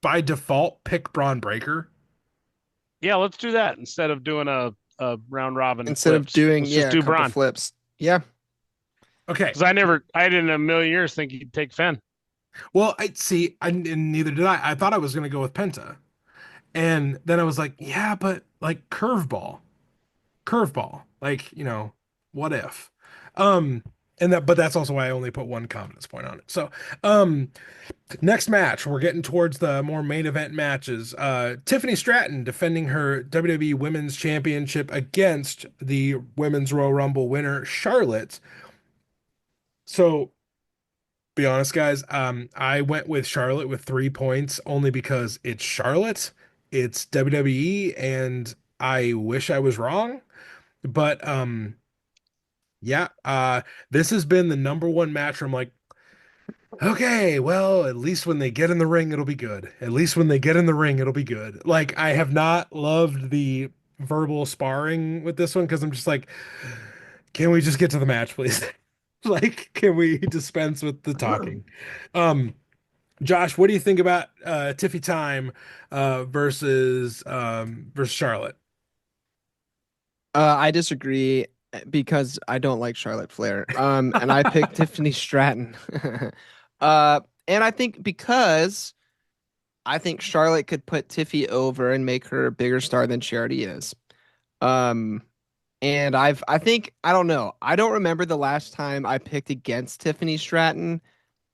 by default pick Braun Breaker? Yeah, let's do that instead of doing a round robin Instead of flips. doing, Let's just yeah, a do couple Braun. flips. Yeah. Okay. Because I didn't in a million years think you'd take Finn. Well, I see. And neither did I. I thought I was going to go with Penta. And then I was like, yeah, but like curveball. Like, what if? Um, but that's also why I only put one confidence point on it. So, um, next match, we're getting towards the more main event matches. Tiffany Stratton defending her WWE Women's Championship against the Women's Royal Rumble winner, Charlotte. So, be honest, guys, I went with Charlotte with 3 points only because it's Charlotte, it's WWE, and I wish I was wrong. But yeah, this has been the number one match where I'm like, okay, well, at least when they get in the ring, it'll be good. At least when they get in the ring, it'll be good. Like, I have not loved the verbal sparring with this one because I'm just like, can we just get to the match, please? Like, can we dispense with the talking? Um, Josh, what do you think about Tiffy Time versus Charlotte? I disagree because I don't like Charlotte Flair. And I picked Tiffany Stratton. And I think because I think Charlotte could put Tiffy over and make her a bigger star than she already is. Um, and I think I don't know. I don't remember the last time I picked against Tiffany Stratton,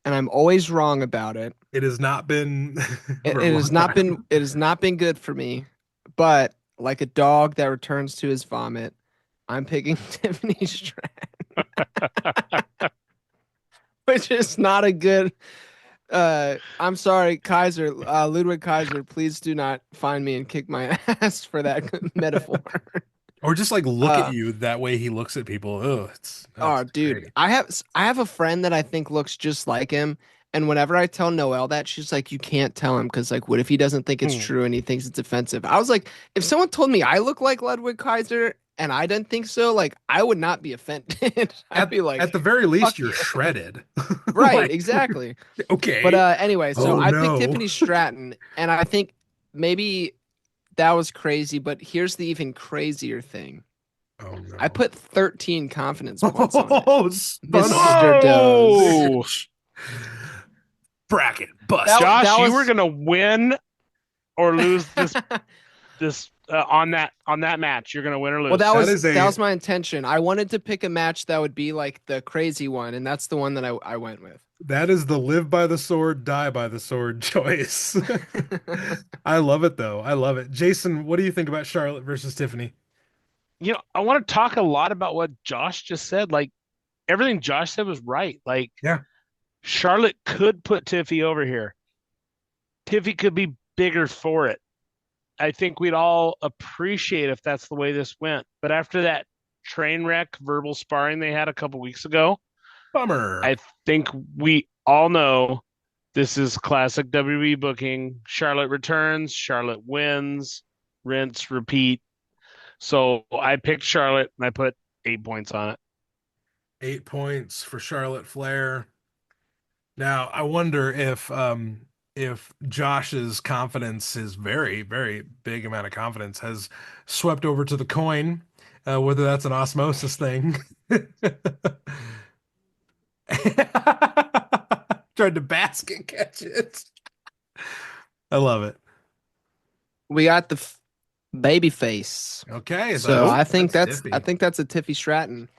and I'm always wrong about it. It has not been It, for a it long has not been time. it has not been good for me. But like a dog that returns to his vomit, I'm picking Tiffany Stratton, which is not a good. I'm sorry, Kaiser, Ludwig Kaiser. Please do not find me and kick my ass for that metaphor. Or just like look at Uh, you that way he looks at people. Oh, that's oh, dude, great. I have a friend that I think looks just like him, and whenever I tell Noelle that, she's like, "You can't tell him because like, what if he doesn't think it's Hmm. true and he thinks it's offensive?" I was like, if someone told me I look like Ludwig Kaiser and I didn't think so, like, I would not be offended. I'd be At like, the very least, "Fuck you're you." shredded. Right, Like, exactly. But okay. anyway, so Oh I picked no. Tiffany Stratton, and I think maybe that was crazy, but here's the even crazier thing. Oh I no. put 13 confidence points on it. Oh, son of a Mr. Doze. Whoa, bitch. Bracket busted. That Josh, you were was gonna win or lose this on that match. You're gonna win or well, lose. That is that a was my intention. I wanted to pick a match that would be like the crazy one, and that's the one that I went with. that is the live by the sword, die by the sword choice. I love it though. I love it. Jason, what do you think about Charlotte versus Tiffany? I want to talk a lot about what Josh just said. Like everything Josh said was right. Like Yeah. Charlotte could put Tiffy over here. Tiffy could be bigger for it. I think we'd all appreciate if that's the way this went. But after that train wreck verbal sparring they had a couple weeks ago, Bummer. I think we all know this is classic WWE booking. Charlotte returns, Charlotte wins, rinse, repeat. So I picked Charlotte and I put 8 points on it. 8 points for Charlotte Flair. Now, I wonder if Josh's confidence, his very, very big amount of confidence, has swept over to the coin, whether that's an osmosis thing. Tried to bask and catch it. I love it. We got the baby face. Okay, so So that's I think that's I Tiffy. think that's a Tiffy Stratton.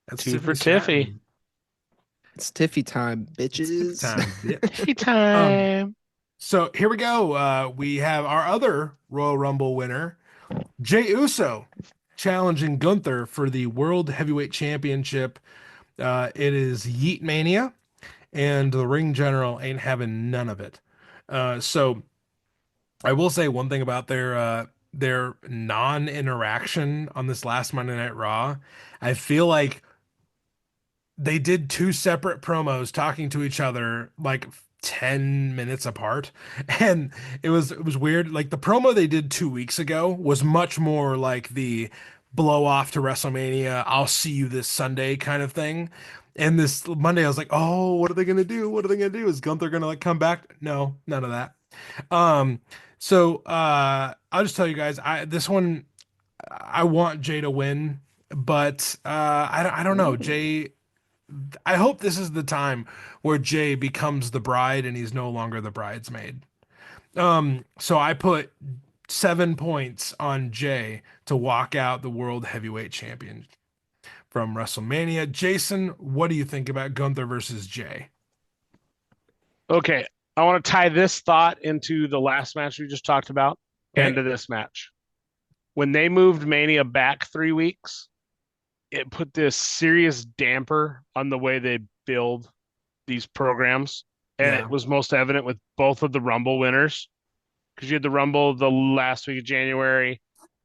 That's Two Tiffany for Tiffy. Stratton. It's Tiffy time, It's Tiffy bitches. time, bitch. Tiffy Um, time. so here we go. We have our other Royal Rumble winner, Jey Uso, challenging Gunther for the World Heavyweight Championship. It is Yeet Mania, and the ring general ain't having none of it. So I will say one thing about their non-interaction on this last Monday Night Raw. I feel like they did two separate promos talking to each other like 10 minutes apart, and it was weird. Like the promo they did 2 weeks ago was much more like the blow off to WrestleMania, I'll see you this Sunday kind of thing. And this Monday I was like, oh, what are they gonna do? What are they gonna do? Is Gunther gonna like come back? No, none of that. um I'll just tell you guys, this one I want Jay to win, but I don't know. Ooh. Jay I hope this is the time where Jay becomes the bride and he's no longer the bridesmaid. So I put 7 points on Jay to walk out the world heavyweight champion from WrestleMania. Jason, what do you think about Gunther versus Jay? Okay, I want to tie this thought into the last match we just talked about and Okay. to this match. When they moved Mania back 3 weeks, it put this serious damper on the way they build these programs. And it Yeah. was most evident with both of the Rumble winners because you had the Rumble the last week of January,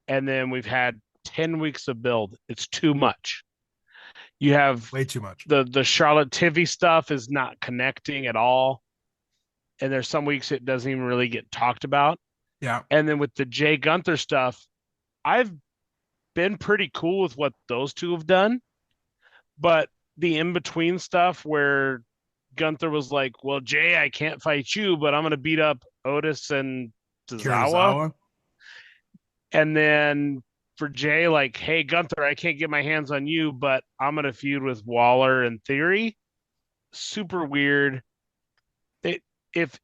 and then we've had 10 weeks of build. It's too much. You have Way too much. the Charlotte Tivy stuff is not connecting at all. And there's some weeks it doesn't even really get talked about. Yeah. And then with the Jay Gunther stuff, I've been pretty cool with what those two have done. But the in between stuff where Gunther was like, well, Jay, I can't fight you, but I'm going to beat up Otis and Tozawa. Kirizawa. And then for Jay, like, hey, Gunther, I can't get my hands on you, but I'm going to feud with Waller and Theory. Super weird. It, if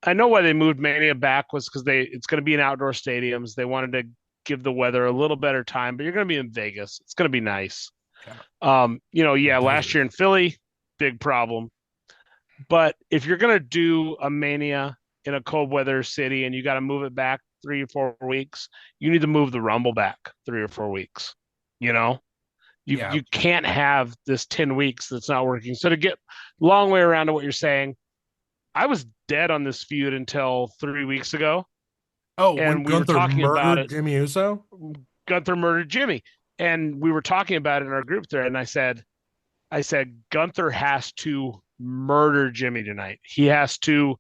I know why they moved Mania back was because it's going to be in outdoor stadiums. They wanted to give the weather a little better time, but you're going to be in Vegas. It's going to be nice. Yeah. Yeah, last Desert. year in Philly, big problem. But if you're going to do a Mania in a cold weather city and you got to move it back 3 or 4 weeks, you need to move the Rumble back 3 or 4 weeks. You know, Yeah. you can't have this 10 weeks that's not working. So to get long way around to what you're saying, I was dead on this feud until 3 weeks ago, Oh, when and we were Gunther talking about murdered it. Jimmy Uso? Gunther murdered Jimmy, and we were talking about it in our group there. And I said Gunther has to murder Jimmy tonight. He has to,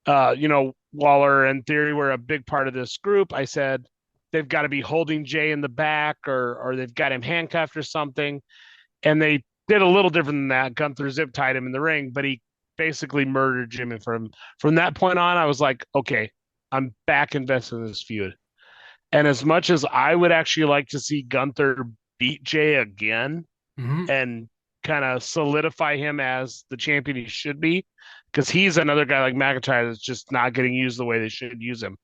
Waller and Theory were a big part of this group. I said they've got to be holding Jay in the back, or they've got him handcuffed or something. And they did a little different than that. Gunther zip tied him in the ring, but he basically murdered Jimmy. From that point on, I was like, okay, I'm back invested in this feud. And as much as I would actually like to see Gunther beat Jay again Hmm. and kind of solidify him as the champion he should be, because he's another guy like McIntyre that's just not getting used the way they should use him.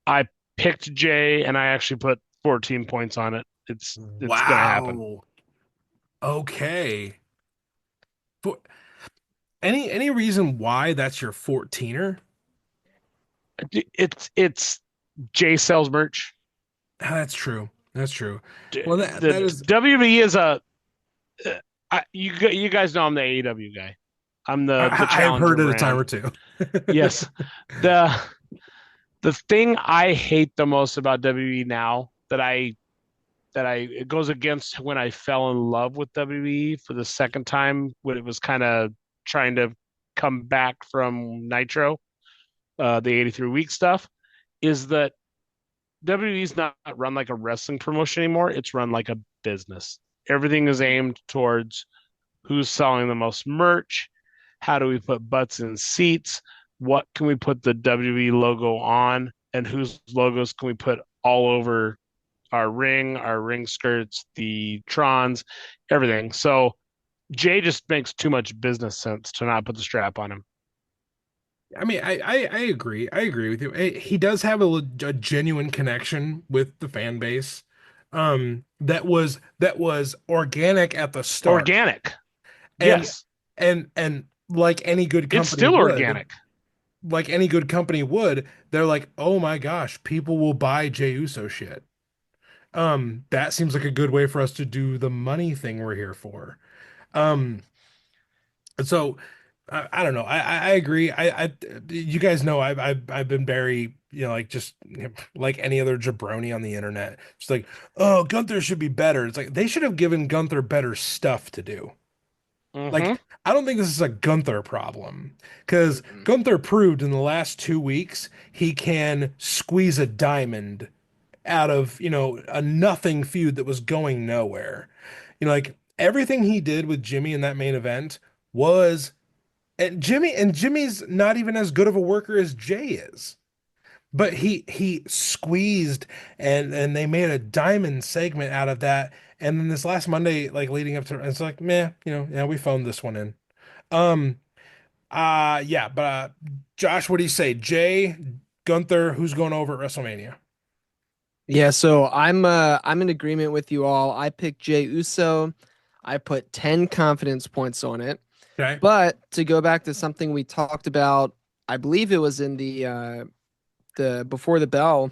I picked Jay and I actually put 14 points on it. It's gonna happen. Wow. Okay. For any reason why that's your 14er? It's Jay sells merch. Ah, that's true. That's true. Well, The that is. WWE is you guys know I'm the AEW guy. I'm the I've challenger heard it a time brand. or two. Yes. The the thing I hate the most about WWE now that I it goes against when I fell in love with WWE for the second time when it was kind of trying to come back from Nitro, the 83 week stuff, is that WWE's not run like a wrestling promotion anymore. It's run like a business. Everything is aimed towards who's selling the most merch, how do we put butts in seats, what can we put the WWE logo on, and whose logos can we put all over our ring skirts, the Trons, everything. So Jay just makes too much business sense to not put the strap on him. I mean, I agree. I agree with you. He does have a genuine connection with the fan base. That was organic at the start. Organic. And Yes. and like any good It's company still would, organic. they're like, "Oh my gosh, people will buy Jey Uso shit." That seems like a good way for us to do the money thing we're here for. Um, so I don't know. I agree. You guys know I've been very, like, just, like any other jabroni on the internet. It's like, oh, Gunther should be better. It's like they should have given Gunther better stuff to do. Like, Mm-hmm. I don't think this is a Gunther problem because Mm-mm. Gunther proved in the last 2 weeks he can squeeze a diamond out of, a nothing feud that was going nowhere. Like everything he did with Jimmy in that main event was, and Jimmy's not even as good of a worker as Jay is. But he squeezed and they made a diamond segment out of that, And then this last Monday, like leading up to, it's like, meh, yeah, we phoned this one in. Um, yeah, but Josh, what do you say? Jay, Gunther, who's going over at WrestleMania? Yeah, so I'm in agreement with you all. I picked Jey Uso. I put 10 confidence points on it. Okay. But to go back to something we talked about, I believe it was in the Before the Bell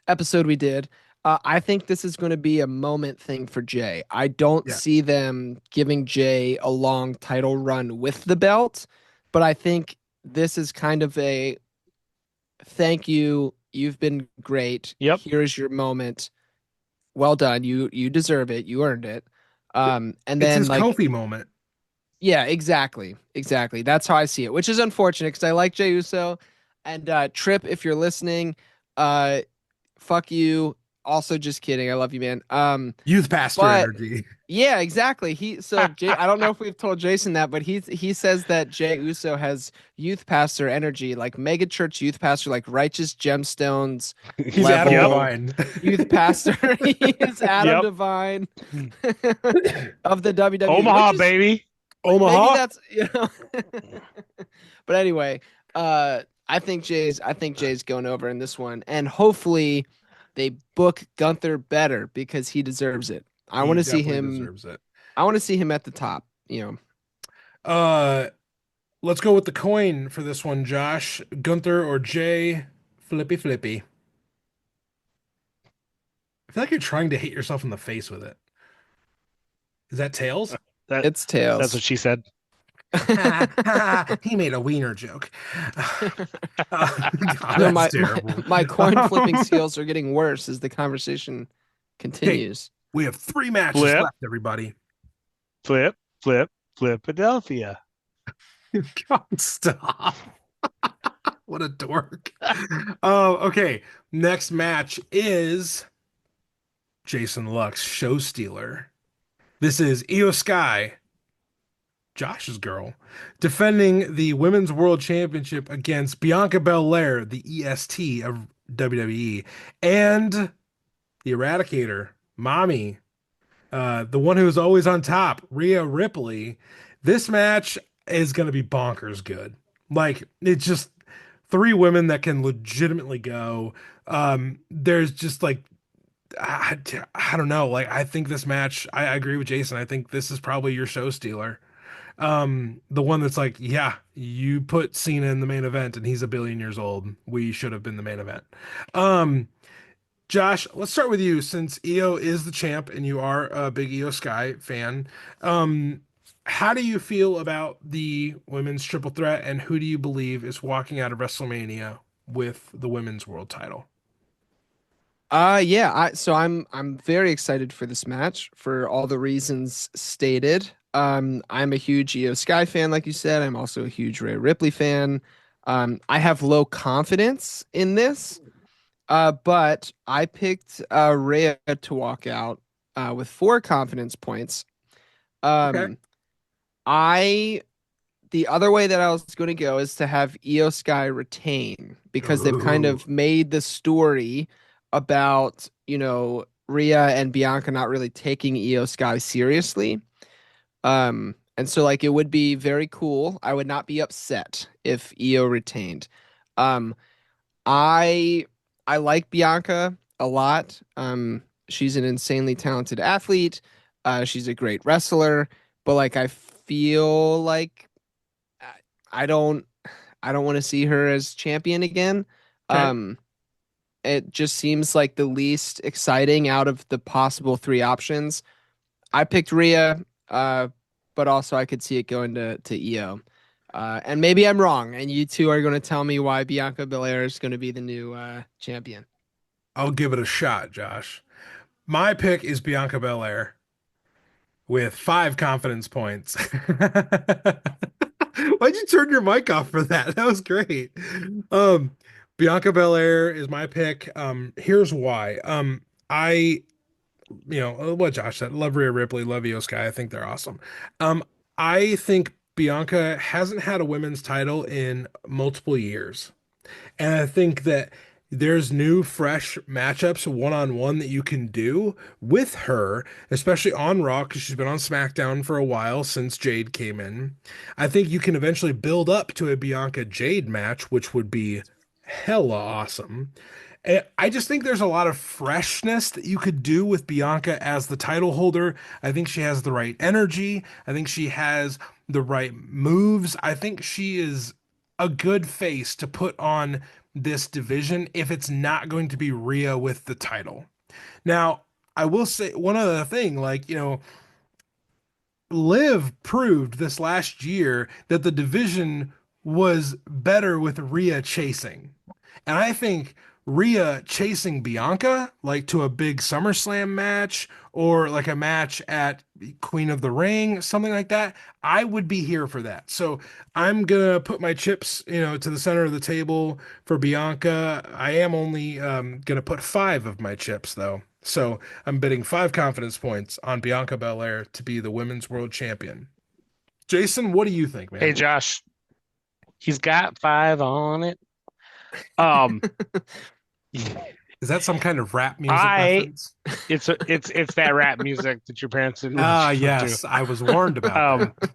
episode we did. I think this is going to be a moment thing for Jay. I don't Yeah. see them giving Jay a long title run with the belt, but I think this is kind of a thank you. You've been great. Yep. Here's your moment. Well done. You deserve it. You earned it. And It's then his like Kofi moment. yeah, exactly. Exactly. That's how I see it, which is unfortunate because I like Jey Uso. And Trip, if you're listening, uh fuck you. Also just kidding. I love you, man. Youth pastor But energy. yeah, exactly. I don't know if we've told Jason that, but he says that Jey Uso has youth pastor energy, like mega church youth pastor, like righteous gemstones He's Adam Yep. level Devine. youth pastor. He is Adam Yep. Devine of the WWE, which Omaha, is baby. maybe Omaha? that's But anyway, I think Jay's going over in this one, and hopefully they book Gunther better because he deserves it. I He want to see definitely him. deserves it. I want to see him at the top. You know. Uh, let's go with the coin for this one, Josh. Gunther or Jay? Flippy flippy. I feel like you're trying to hit yourself in the face with it. Is that tails? That It's that's what tails. she said. He made a wiener joke. God, No, that's my, my terrible. my coin flipping skills are getting worse as the conversation Okay, continues. we have three matches Flip, left, everybody. flip, flip, Philadelphia. God, stop. What a dork. Okay. Next match is Jason Lux, Show Stealer. This is Io Sky, Josh's girl, defending the Women's World Championship against Bianca Belair, the EST of WWE, and the Eradicator, Mommy, the one who's always on top, Rhea Ripley. This match is going to be bonkers good. Like, it's just three women that can legitimately go. There's just like, I, I don't know. Like, I think this match, I agree with Jason. I think this is probably your show stealer. The one that's like, yeah, you put Cena in the main event and he's a billion years old. We should have been the main event. Um, Josh, let's start with you since Io is the champ and you are a big Io Sky fan. Um, how do you feel about the women's triple threat and who do you believe is walking out of WrestleMania with the women's world title? Yeah, I'm very excited for this match for all the reasons stated. I'm a huge Io Sky fan, like you said. I'm also a huge Rhea Ripley fan. I have low confidence in this, but I picked Rhea to walk out with 4 confidence points. Okay. Um, I the other way that I was going to go is to have Io Sky retain because they've kind Ooh. of made the story about, Rhea and Bianca not really taking Io Sky seriously. And so like it would be very cool. I would not be upset if Io retained. Um, I I like Bianca a lot. She's an insanely talented athlete. She's a great wrestler, but like I feel like I don't I don't want to see her as champion again. Okay. Um, it just seems like the least exciting out of the possible 3 options. I picked Rhea, but also I could see it going to Io. And maybe I'm wrong, and you two are going to tell me why Bianca Belair is going to be the new champion. I'll give it a shot, Josh. My pick is Bianca Belair with 5 confidence points. Why'd you turn your mic off for that? That was great. Um, Bianca Belair is my pick. Here's why. I, what Josh said, love Rhea Ripley, love Io Sky. I think they're awesome. Um, I think Bianca hasn't had a women's title in multiple years. And I think that there's new, fresh matchups one-on-one that you can do with her, especially on Raw, because she's been on SmackDown for a while since Jade came in. I think you can eventually build up to a Bianca Jade match, which would be hella awesome. I just think there's a lot of freshness that you could do with Bianca as the title holder. I think she has the right energy. I think she has the right moves. I think she is a good face to put on this division if it's not going to be Rhea with the title. Now, I will say one other thing, Liv proved this last year that the division was better with Rhea chasing. And I think Rhea chasing Bianca, like to a big SummerSlam match or like a match at Queen of the Ring, something like that, I would be here for that. So I'm gonna put my chips, to the center of the table for Bianca. I am only gonna put five of my chips though. So I'm bidding five confidence points on Bianca Belair to be the women's world champion. Jason, what do you think, Hey, man? Josh, he's got five on it. Um, Is that some kind of rap music I reference? it's that rap music that your parents didn't want Ah, you to listen to. yes, I was warned about Um, that.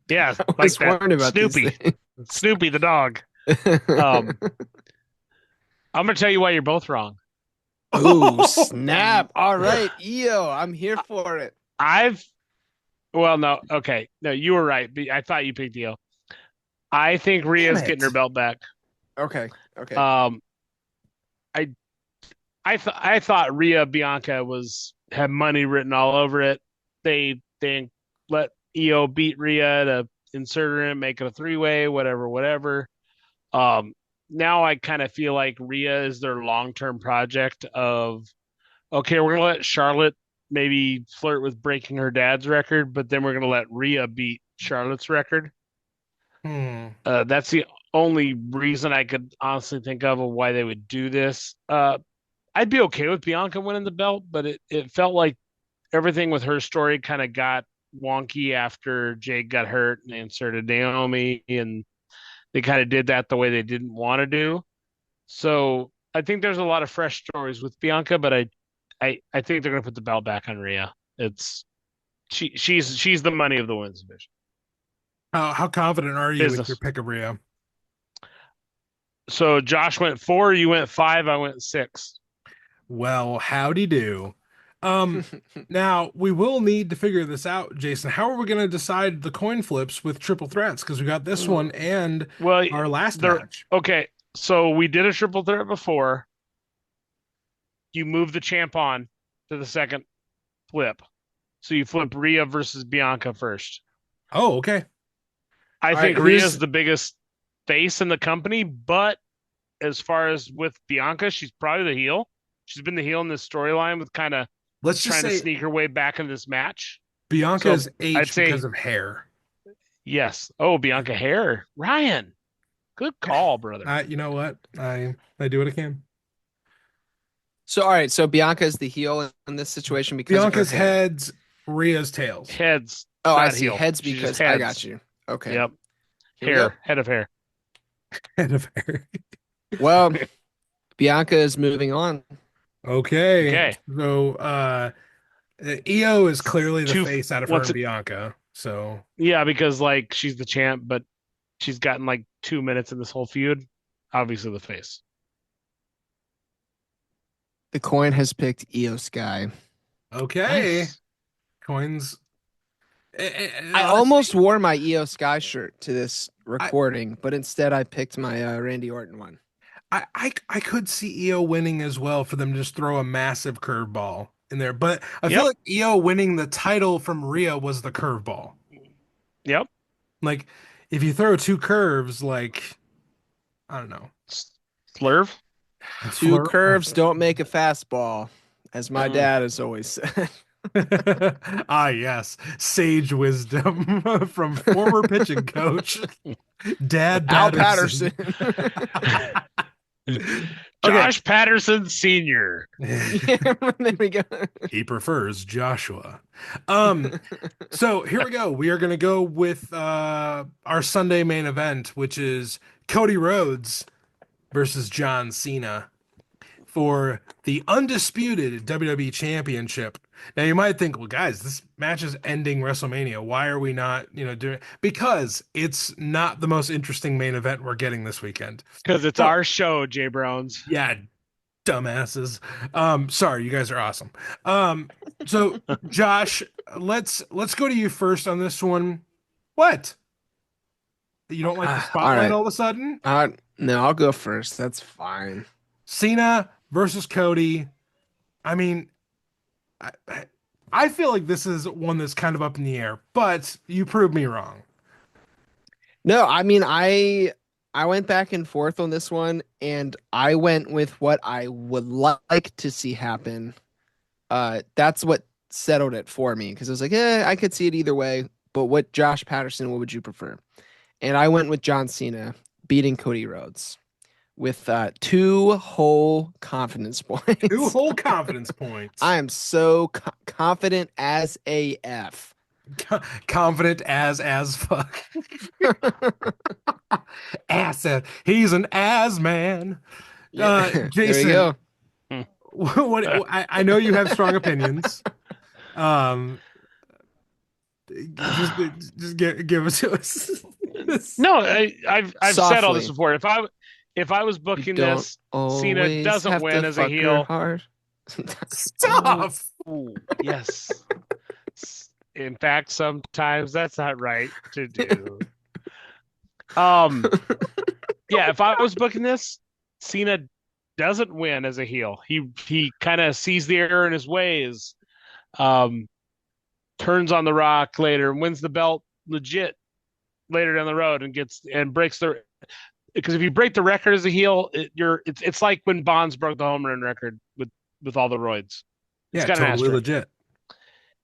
yeah, I like was that warned about these Snoopy, things. Snoopy the dog. Um, I'm gonna tell you why you're both wrong. Ooh, snap. All right, EO, I'm here for it. I've well, no, okay, no, you were right. I thought you picked Io. I think Damn Rhea's getting her it. belt back. Okay, okay. Um, I I thought Rhea Bianca was had money written all over it. They let Io beat Rhea to insert her in, make it a three way, whatever, whatever. Um, Now I kind of feel like Rhea is their long term project of okay, we're gonna let Charlotte maybe flirt with breaking her dad's record, but then we're gonna let Rhea beat Charlotte's record. Hmm. That's the only reason I could honestly think of why they would do this. I'd be okay with Bianca winning the belt, but it felt like everything with her story kind of got wonky after Jake got hurt and they inserted Naomi, and they kind of did that the way they didn't want to do. So I think there's a lot of fresh stories with Bianca, but I think they're gonna put the belt back on Rhea. It's she's the money of the women's division. How confident are you with your Business. pick of Rhea? So Josh went four, you went five, I went six. Well, howdy do. Um, Now we will need to figure this out, Jason. How are we going to decide the coin flips with triple threats? Because we got this one and Well, our last there. match. Okay, so we did a triple threat before. You move the champ on to the second flip. So you flip Rhea versus Bianca first. Oh, okay. I All right, think Rhea's who's the biggest face in the company, but as far as with Bianca, she's probably the heel. She's been the heel in this storyline with kind of Let's just trying to say sneak her way back into this match. Bianca So is I'd H because say of hair. yes. Oh, Bianca Hare. Ryan, good call, brother. You know what? I do what I can. so all right, so Bianca is the heel in this situation because of her Bianca's hair. heads, Rhea's tails. Heads, Oh, I not see. heel. Heads She's just because I got heads. you. Okay, Yep. here we go. Hair, head of hair. Head of hair. Well, Bianca is moving on. Okay. Okay. So EO is clearly the Two, face out of her what's and it? Bianca. So Yeah, because like she's the champ, but she's gotten like 2 minutes in this whole feud. Obviously, the face. The coin has picked Io Sky. okay. Nice. Coins. I Honestly, almost wore my Io Sky shirt to this I, recording, but instead I picked my Randy Orton one. I could see EO winning as well for them to just throw a massive curveball in there. But I feel Yep. like EO winning the title from Rhea was the curveball. Yep. Like if you throw two curves, like I don't know, Slurve. Two flirt. curves don't make a fastball, as my Mm. dad has always said. Ah, yes, sage wisdom from former pitching coach Dad Al Patterson. Patterson. Okay. Josh Patterson Sr. Yeah, there we go. He prefers Joshua. Um, so here we go. We are gonna go with our Sunday main event, which is Cody Rhodes versus John Cena. for the undisputed WWE Championship. Now you might think, well, guys, this match is ending WrestleMania. Why are we not, doing it? Because it's not the most interesting main event we're getting this weekend. Because it's No, our show, Jay Browns. yeah, dumbasses. Sorry, you guys are awesome. Um, so Josh, let's go to you first on this one. What? You don't like the All spotlight right. all of a sudden? No, I'll go first. That's fine. Cena versus Cody. I mean, I feel like this is one that's kind of up in the air, but you proved me wrong. No, I mean I went back and forth on this one, and I went with what I would like to see happen. That's what settled it for me because I was like, I could see it either way. But what Josh Patterson, what would you prefer? And I went with John Cena beating Cody Rhodes with two whole confidence Two points. whole confidence points. I am so confident as AF. Confident as fuck. Asset. He's an ass man. Yeah, there we Jason, go. I know you have strong opinions. Um, just give it to us. No, I've said all this Softly. before. If I was You booking don't this, Cena always doesn't have win to as a fuck her heel. hard. Oh, Stop. yes. In fact, sometimes that's not right to do. Um, yeah, if I was booking this, Cena doesn't win as a heel. He kind of sees the error in his ways, um, turns on the Rock later and wins the belt legit later down the road and gets and breaks the because if you break the record as a heel, it's like when Bonds broke the home run record with all the roids. It's Yeah, got an totally asterisk. legit.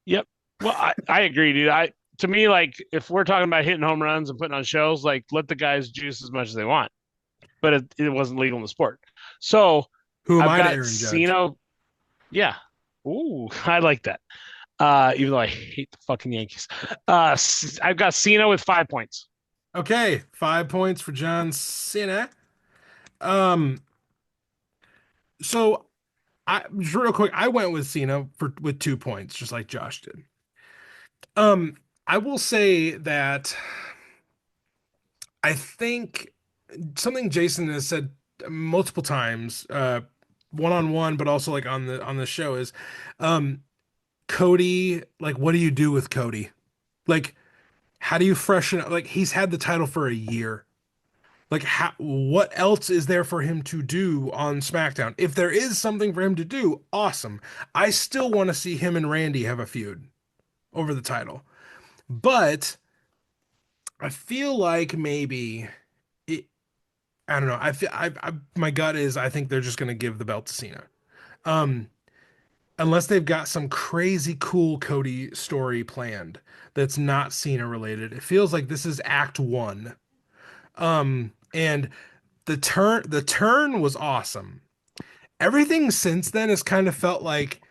Yep. Well, I agree, dude. To me, like if we're talking about hitting home runs and putting on shows, like let the guys juice as much as they want. But it wasn't legal in the sport. So Who am I've I to got Aaron Judge? Cena. Yeah. Ooh, I like that. Even though I hate the fucking Yankees. I've got Cena with 5 points. Okay, 5 points for John Cena. Um, so just real quick, I went with Cena with 2 points, just like Josh did. Um, I will say that I think something Jason has said multiple times, one on one, but also like on the show is, um, Cody. Like, what do you do with Cody? Like, how do you freshen up? Like, he's had the title for a year. Like, what else is there for him to do on SmackDown? If there is something for him to do, awesome. I still want to see him and Randy have a feud over the title. But I feel like maybe it, I don't know. I feel my gut is I think they're just gonna give the belt to Cena. Um, unless they've got some crazy cool Cody story planned that's not Cena related. It feels like this is act one. And the turn was awesome. Everything since then has kind of felt like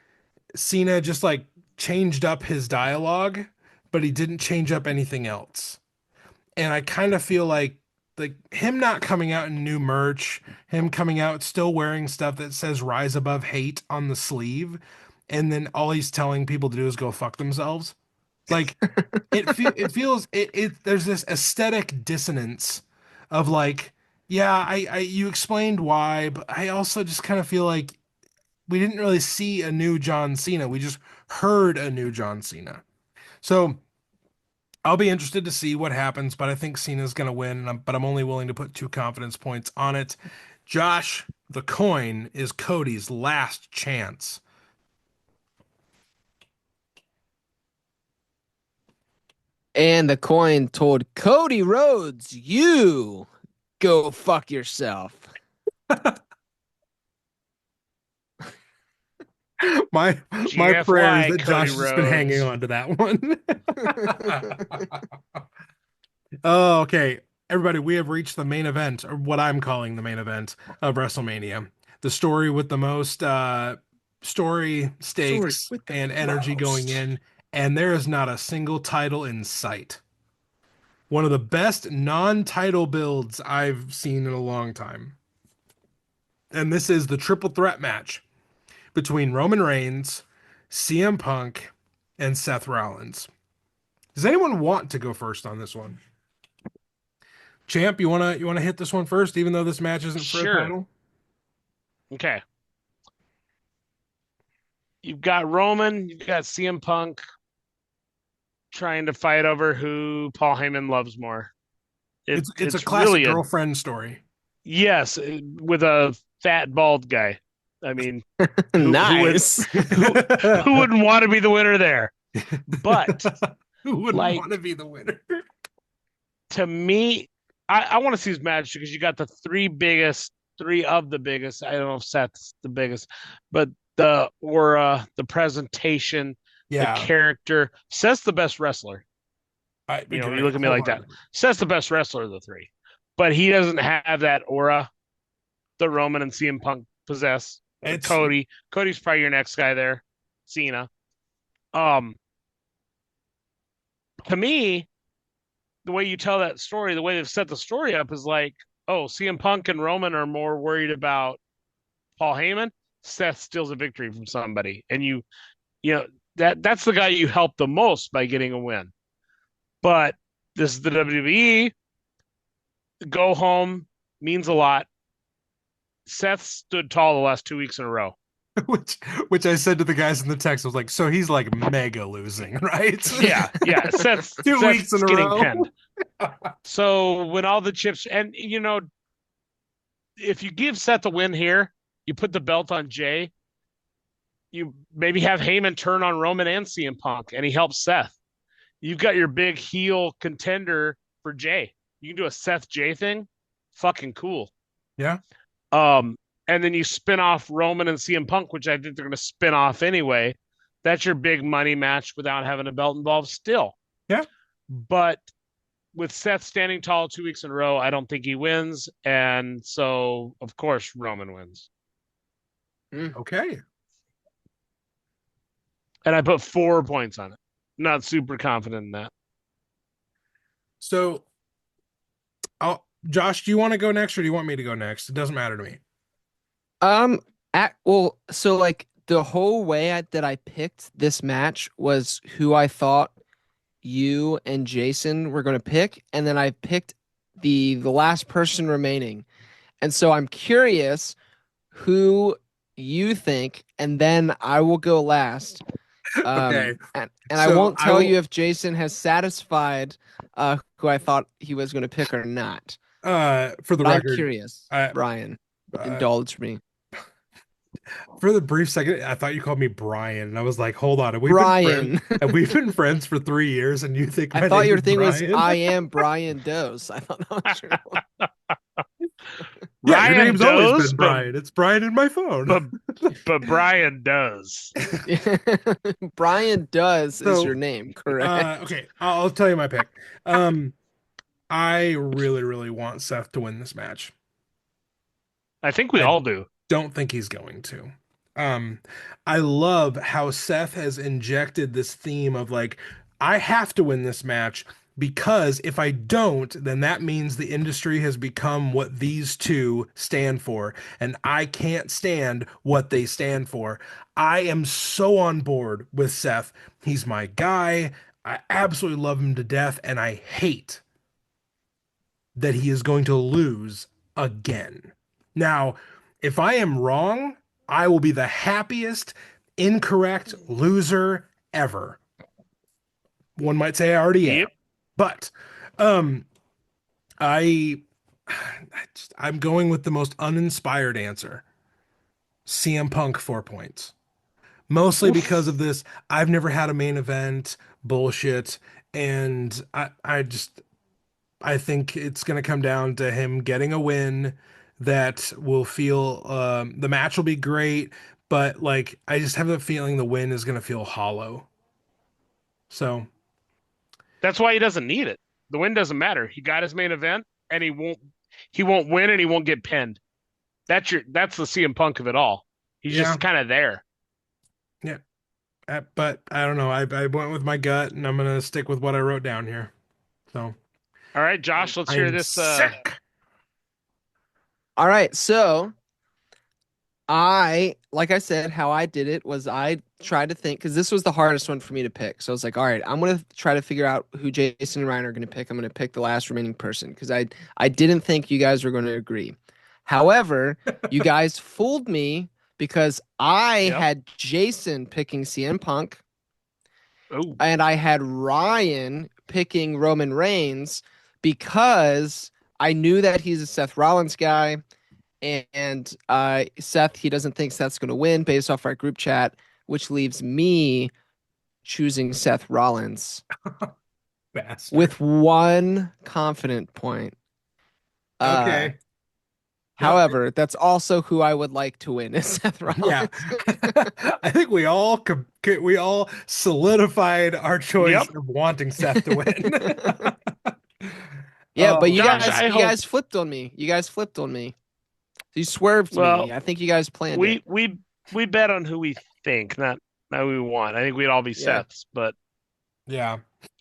Cena just like changed up his dialogue, but he didn't change up anything else. And I kind of feel like him not coming out in new merch, him coming out still wearing stuff that says "Rise Above Hate" on the sleeve, and then all he's telling people to do is go fuck themselves. Like it feels it there's this aesthetic dissonance of like, yeah, I you explained why, but I also just kind of feel like we didn't really see a new John Cena. We just heard a new John Cena. So I'll be interested to see what happens, but I think Cena's going to win, but I'm only willing to put 2 confidence points on it. Josh, the coin is Cody's last chance. And the coin told Cody Rhodes, you go fuck yourself. My my prayer is GFY that Cody Josh has just been hanging Rhodes. on to that one. Oh, okay. Everybody, we have reached the main event, or what I'm calling the main event of WrestleMania. The story with the most story Sorry, stakes with the and energy going most. in, and there is not a single title in sight. One of the best non-title builds I've seen in a long time. And this is the triple threat match between Roman Reigns, CM Punk, and Seth Rollins. Does anyone want to go first on this one? Champ, you wanna hit this one first, even though this match isn't for a Sure. title? Okay. You've got Roman, you've got CM Punk trying to fight over who Paul Heyman loves more. It's a It's classic really a girlfriend story. yes with a fat bald guy. I mean, who would Nice. who who wouldn't want to be the winner there? But Who wouldn't like want to be the winner? to me, I want to see this match because you got the three of the biggest. I don't know if Seth's the biggest, but the aura, the presentation, the Yeah, character. Seth's the best wrestler. I You agree look at me like that. wholeheartedly. Seth's the best wrestler of the three, but he doesn't have that aura that Roman and CM Punk possess. It's Cody's probably your next guy there. Cena. Um, to me, the way you tell that story, the way they've set the story up is like, oh, CM Punk and Roman are more worried about Paul Heyman. Seth steals a victory from somebody, and you know that's the guy you help the most by getting a win. But this is the WWE. Go home means a lot. Seth stood tall the last 2 weeks in a row. which which I said to the guys in the text. I was like, so he's like mega losing, right? Yeah. Two weeks in Seth's a getting row. pinned. So when all the chips and if you give Seth a win here, you put the belt on Jay. You maybe have Heyman turn on Roman and CM Punk, and he helps Seth. You've got your big heel contender for Jay. You can do a Seth Jay thing, fucking cool. Yeah. Um, and then you spin off Roman and CM Punk, which I think they're going to spin off anyway. That's your big money match without having a belt involved still. Yeah. But with Seth standing tall 2 weeks in a row, I don't think he wins. And so, of course, Roman wins. Okay. And I put 4 points on it. Not super confident in that. So, Josh, do you want to go next or do you want me to go next? It doesn't matter to me. So like the whole way that I picked this match was who I thought you and Jason were going to pick, and then I picked the last person remaining. And so I'm curious who you think, and then I will go last. Okay. And I So won't I tell you will, if Jason has satisfied who I thought he was going to pick or not. for the But I'm record, curious, I, Brian. uh, Indulge me. for the brief second, I thought you called me Brian, and I was like, hold on, Brian. have we been friends for 3 years, and you think I my thought name your is thing was Brian? I am Brian Dose. I thought that was your Yeah, your Ryan name's always does, been Brian. It's Brian in my phone. but but Brian does. Brian Does is your So, name, correct? okay, I'll tell you my pick. Um, I really, really want Seth to win this match. I think we I all do. don't think he's going to. Um, I love how Seth has injected this theme of like, I have to win this match because if I don't, then that means the industry has become what these two stand for, and I can't stand what they stand for. I am so on board with Seth. He's my guy. I absolutely love him to death, and I hate that he is going to lose again. Now, if I am wrong, I will be the happiest incorrect loser ever. One might say I already am. Yep. But um I I'm going with the most uninspired answer. CM Punk 4 points. Mostly because Oof. of this I've never had a main event bullshit, and I think it's going to come down to him getting a win that will feel the match will be great, but like I just have a feeling the win is going to feel hollow. So, That's why he doesn't need it. The win doesn't matter. He got his main event, and he won't win, and he won't get pinned. That's the CM Punk of it all. He's yeah, just kind of there. yeah. But I don't know. I went with my gut, and I'm going to stick with what I wrote down here. So, All right, Josh, let's I hear am this. sick. All right, so Like I said, how I did it was I tried to think because this was the hardest one for me to pick. So I was like, all right, I'm gonna try to figure out who Jason and Ryan are gonna pick. I'm gonna pick the last remaining person because I didn't think you guys were gonna agree. However, you guys fooled me because I Yep. had Jason picking CM Punk Oh, and I had Ryan picking Roman Reigns because I knew that he's a Seth Rollins guy. And Seth, he doesn't think Seth's going to win based off our group chat, which leaves me choosing Seth Rollins Bastard. with one confident point. Uh, Okay. Yep. However, that's also who I would like to win is Seth Yeah. Rollins. I think we all solidified our choice yep. of wanting Seth to win. Yeah, but Oh Josh, man. I you hope. guys flipped on me. You guys flipped on me. You swerved me. Well, I think you guys planned it. we bet on who we think, not who we want. I think we'd all be Yeah. Seths, but Yeah.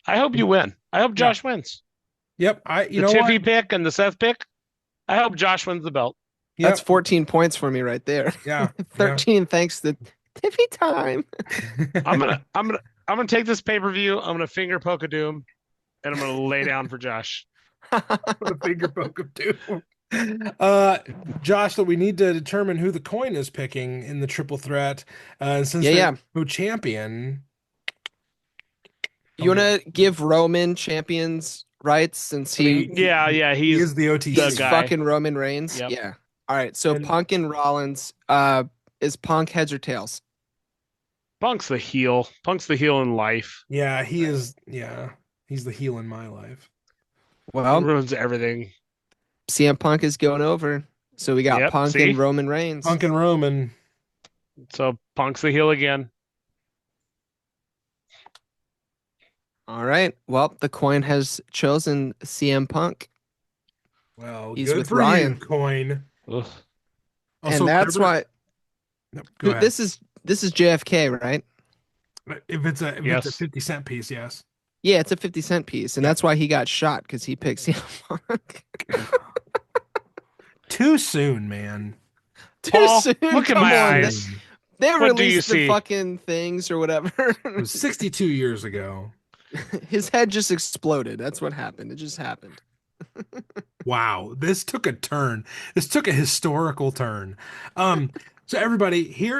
I hope you win. I hope Yeah. Josh wins. Yep. You The know what? Tiffy pick and the Seth pick. I hope Josh wins the belt. That's Yep. 14 points for me right there. Yeah. Yeah. 13 thanks to Tiffy time. I'm gonna I'm gonna I'm gonna take this pay-per-view. I'm gonna finger poke a doom, and I'm gonna lay down for Josh. Put a finger poke of doom. Josh, that we need to determine who the coin is picking in the triple threat. Since Yeah, there's yeah. no champion, You want to give Roman champions rights since I mean, Yeah, he he's is the the he's OTC. guy. fucking Roman Reigns? Yep. Yeah. All right. So And Punk and Rollins, is Punk heads or tails? Punk's the heel. Punk's the heel in life. yeah, he is. Yeah, he's the heel in my life. He Well, ruins everything. CM Punk is going over. So we got Yep. Punk and See? Roman Reigns. Punk and Roman. So Punk's the heel again. All right. Well, the coin has chosen CM Punk. Well, He's good with for you, Ryan. coin. Ugh. Also, And that's whatever. why Nope, go ahead. this is JFK, right? If it's a Yes. 50-cent piece, yes. Yeah, it's a 50-cent piece, and Yep. that's why he got shot because he picked CM Punk. Too soon, man. Too Paul, soon. look at Come my on. eyes. They What do you released the see? fucking things or whatever. It was 62 years ago. His head just exploded. That's what happened. It just happened. Wow, this took a turn. This took a historical turn. So everybody here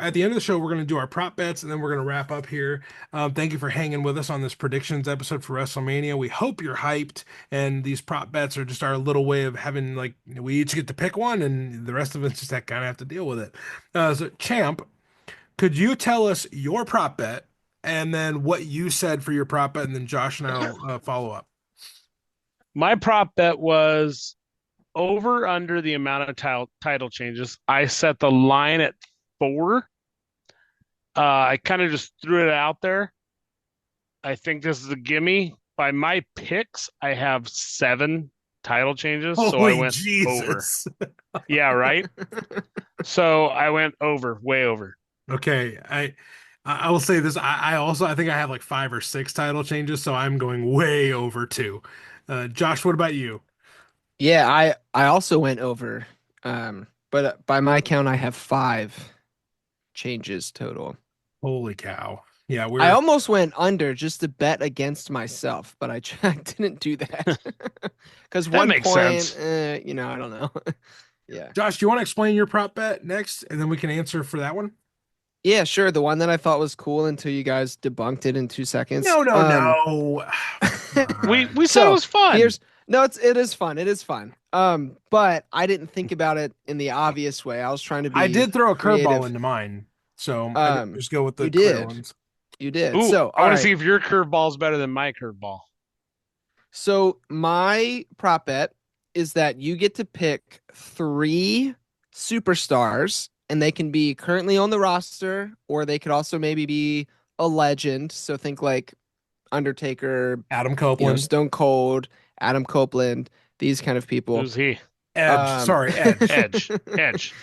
at the end of the show, we're going to do our prop bets, and then we're going to wrap up here. Thank you for hanging with us on this predictions episode for WrestleMania. We hope you're hyped, and these prop bets are just our little way of having we each get to pick one, and the rest of us just kind of have to deal with it. So Champ, could you tell us your prop bet, and then what you said for your prop bet, and then Josh and I'll follow up. My prop bet was over under the amount of title changes. I set the line at 4. I kind of just threw it out there. I think this is a gimme. By my picks, I have 7 title changes, so I Holy went over. Jesus. Yeah, right. So I went over, way over. Okay, I will say this. I think I have like 5 or 6 title changes, so I'm going way over too. Josh, what about you? Yeah, I also went over. But by my count, I have 5 changes total. Holy cow! Yeah, I almost went under just to bet against myself, but I didn't do that because That one makes point, sense. I don't know. Yeah, Josh, do you want to explain your prop bet next, and then we can answer for that one? yeah, sure. The one that I thought was cool until you guys debunked it in 2 seconds. No, no, no. We said it So was fun. it is fun. It is fun. But I didn't think about it in the obvious way. I was trying to be I did throw a curveball creative. into mine, so I didn't just go with the You clear did. ones. You did. Ooh, So, I all want to right. see if your curveball is better than my curveball. So my prop bet is that you get to pick 3 superstars, and they can be currently on the roster, or they could also maybe be a legend. So think like Undertaker, Adam Copeland, Stone Cold, Adam Copeland, these kind of people. Who's he? Edge. Sorry, Edge. Edge.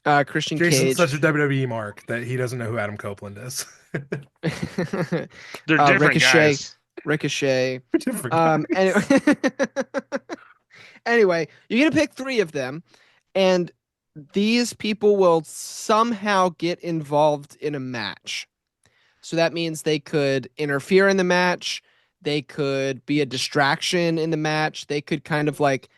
Yeah. Christian Jason's Cage. such a WWE mark that he doesn't know who Adam Copeland is. They're different Ricochet. guys. Ricochet. Different guy. Anyway, anyway, you're gonna pick 3 of them, and these people will somehow get involved in a match. So that means they could interfere in the match. They could be a distraction in the match. They could kind of like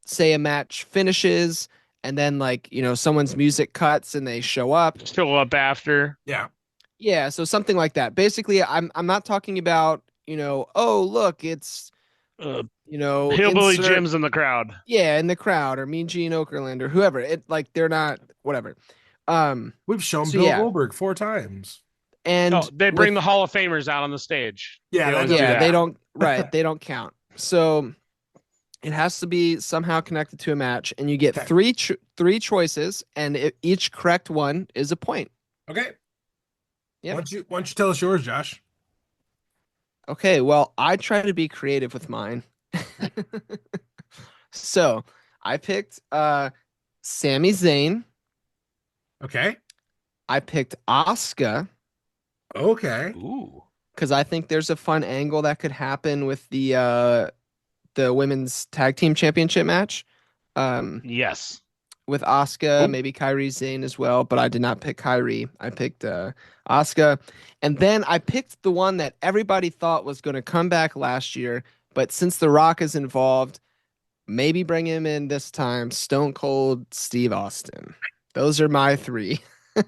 say a match finishes and then like, someone's music cuts and they show up. Still up after. Yeah. Yeah, so something like that. Basically, I'm not talking about, oh, look, it's, Uh, Hillbilly insert, Jim's in the crowd. yeah, in the crowd or Mean Gene Okerlund or whoever. It like they're not whatever. We've shown So Bill yeah, Goldberg 4 times. and Oh, they bring with the Hall of Famers out on the stage. Yeah, They that always do doesn't yeah, they that. count. don't right, they don't count. So it has to be somehow connected to a match, and you get Okay. three choices, and each correct one is a point. Okay. Yep. Why don't you tell us yours, Josh? Okay, well, I try to be creative with mine. So I picked Sami Zayn. Okay. I picked Asuka Okay. Ooh. because I think there's a fun angle that could happen with the women's tag team championship match. Yes. With Asuka, Oh, maybe Kairi Sane as well, but I did not pick Kairi. I picked Asuka. And then I picked the one that everybody thought was going to come back last year, but since The Rock is involved, maybe bring him in this time, Stone Cold Steve Austin. Those are my three. I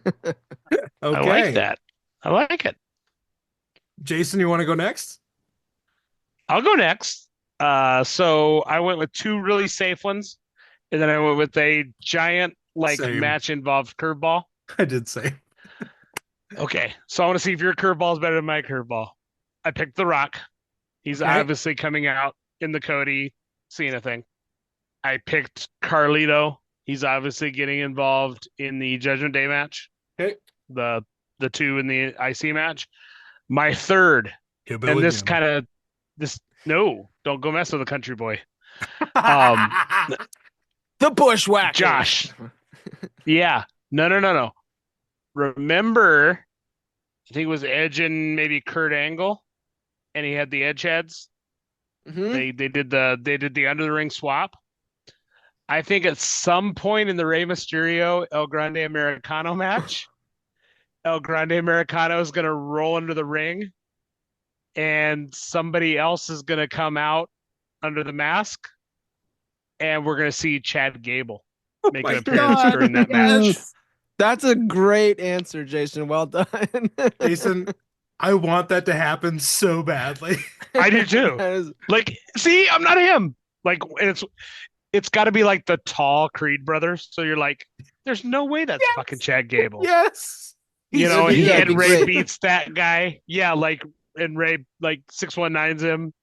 like Okay. that. I like it. Jason, you want to go next? I'll go next. So I went with two really safe ones, and then I went with a giant like Same. match involved curveball. I did say. Okay, so I want to see if your curveball is better than my curveball. I picked The Rock. He's Okay. obviously coming out in the Cody Cena thing. I picked Carlito. He's obviously getting involved in the Judgment Day match, Okay. the two in the IC match. My third, and Hillbilly this Jim. kind of this no, don't go mess with the country boy. Um, The Bushwhackers. Josh. Yeah. No. Remember, I think it was Edge and maybe Kurt Angle, and he had the Edge heads. Mhm. They did the under the ring swap. I think at some point in the Rey Mysterio El Grande Americano match, El Grande Americano is going to roll under the ring, and somebody else is going to come out under the mask, and we're going to see Chad Gable Oh make my an appearance God. during that match. Yes. That's a great answer, Jason. Well done. Jason, I want that to happen so badly. I do too. That is- Like, see, I'm not him. Like, it's got to be like the tall Creed brothers. So you're like, there's no way that's fucking Chad Gable. Yes. You know, That'd be- that'd and be Ray great. beats that guy. Yeah, like, and Ray like 619s him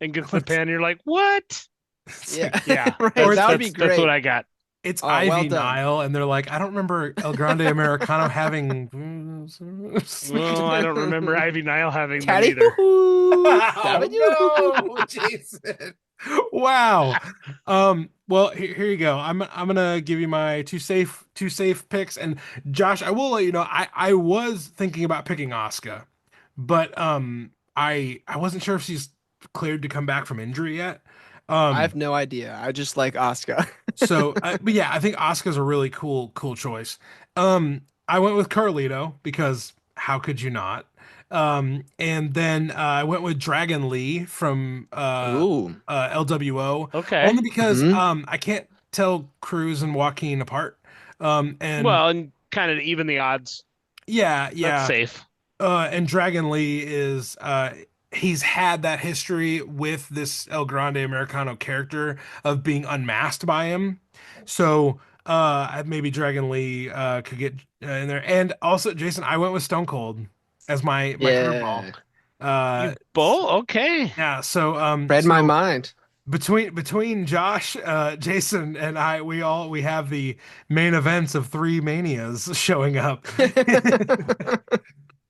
and gets the pin. You're like, what? It's Yeah. like, Yeah, Right, that's, that would be that's what great. I got. it's Oh, well Ivy done. Nile, and they're like, I don't remember El Grande Americano having. Well, I don't remember Ivy Nile having them Caddy either. hoo-hoo. Oh, no, Jason. Wow. Well, here you go. I'm gonna give you my two safe picks, and Josh, I will let you know I was thinking about picking Asuka, but I wasn't sure if she's cleared to come back from injury yet. I Um, have no idea. I just like Asuka. but yeah, I think Asuka's a really cool choice. I went with Carlito because how could you not? And then I went with Dragon Lee from Ooh. LWO Okay. only because Mhm. I can't tell Cruz and Joaquin apart. And Well, and kind of even the odds. yeah, That's yeah. safe. And Dragon Lee is he's had that history with this El Grande Americano character of being unmasked by him. So maybe Dragon Lee could get in there. And also Jason, I went with Stone Cold as my curveball. Yeah. Uh You bull? Okay. yeah, so Read my mind. between Josh, Jason, and I, we have the main events of three manias showing up.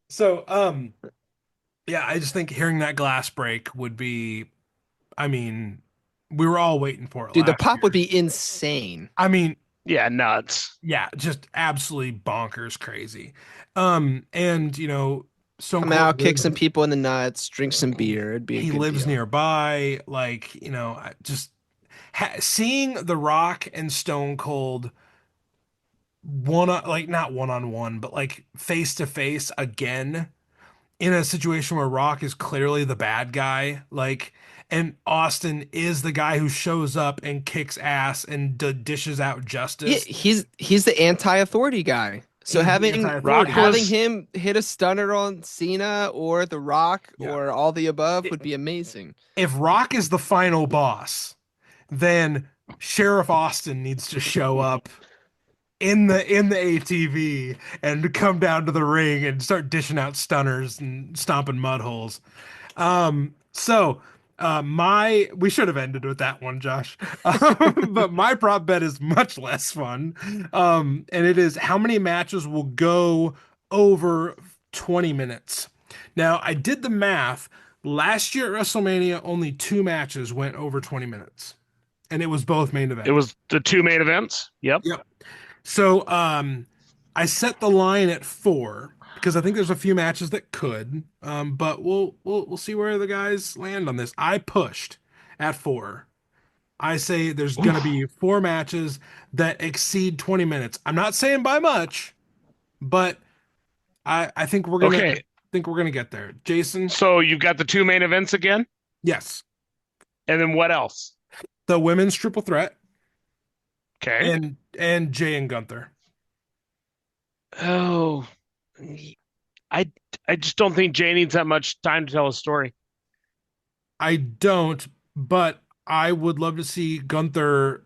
So yeah, I just think hearing that glass break would be, I mean, we were all waiting for it Dude, the last pop would year. be insane. I mean, Yeah, nuts. yeah, just absolutely bonkers crazy. And Stone Come Cold out, kick lives, some people in the nuts, drink some beer. It'd be a he good lives deal. nearby, like, just seeing The Rock and Stone Cold like not one on one, but like face to face again in a situation where Rock is clearly the bad guy, like, and Austin is the guy who shows up and kicks ass and dishes out Yeah, justice. he's the anti-authority guy. So He's the having Rock anti-authority guy. having was him hit a stunner on Cena or The Rock Yeah. or all the above I- would be amazing. If Rock is the final boss, then Sheriff Austin needs to show up in the ATV and come down to the ring and start dishing out stunners and stomping mud holes. My we should have ended with that one, Josh. But my prop bet is much less fun. And it is how many matches will go over 20 minutes. Now, I did the math. Last year at WrestleMania, only two matches went over 20 minutes, and it was both main it event. was the two main events. Yep. Yep. So, I set the line at four because I think there's a few matches that could. But we'll see where the guys land on this. I pushed at four. I say there's gonna Oof. be four matches that exceed 20 minutes. I'm not saying by much, but I Okay. think we're gonna get there. Jason, So you've got the two main events again, yes, and then what else? the women's triple threat Okay. and Jay and Gunther. Oh, I I just don't think Jay needs that much time to tell a story. I don't, but I would love to see Gunther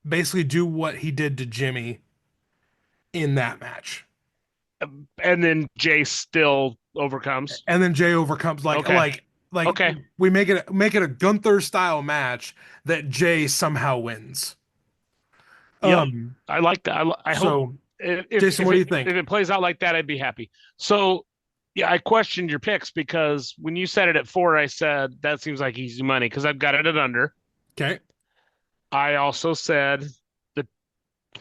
basically do what he did to Jimmy in that match. And then Jay still overcomes. And then Jay overcomes Okay. like Okay. we make it a Gunther style match that Jay somehow wins. Yep. Um I like that. I hope so Jason, what do you think? if it plays out like that, I'd be happy. So yeah, I questioned your picks because when you said it at four, I said that seems like easy money because I've got it at under. Okay, I also said that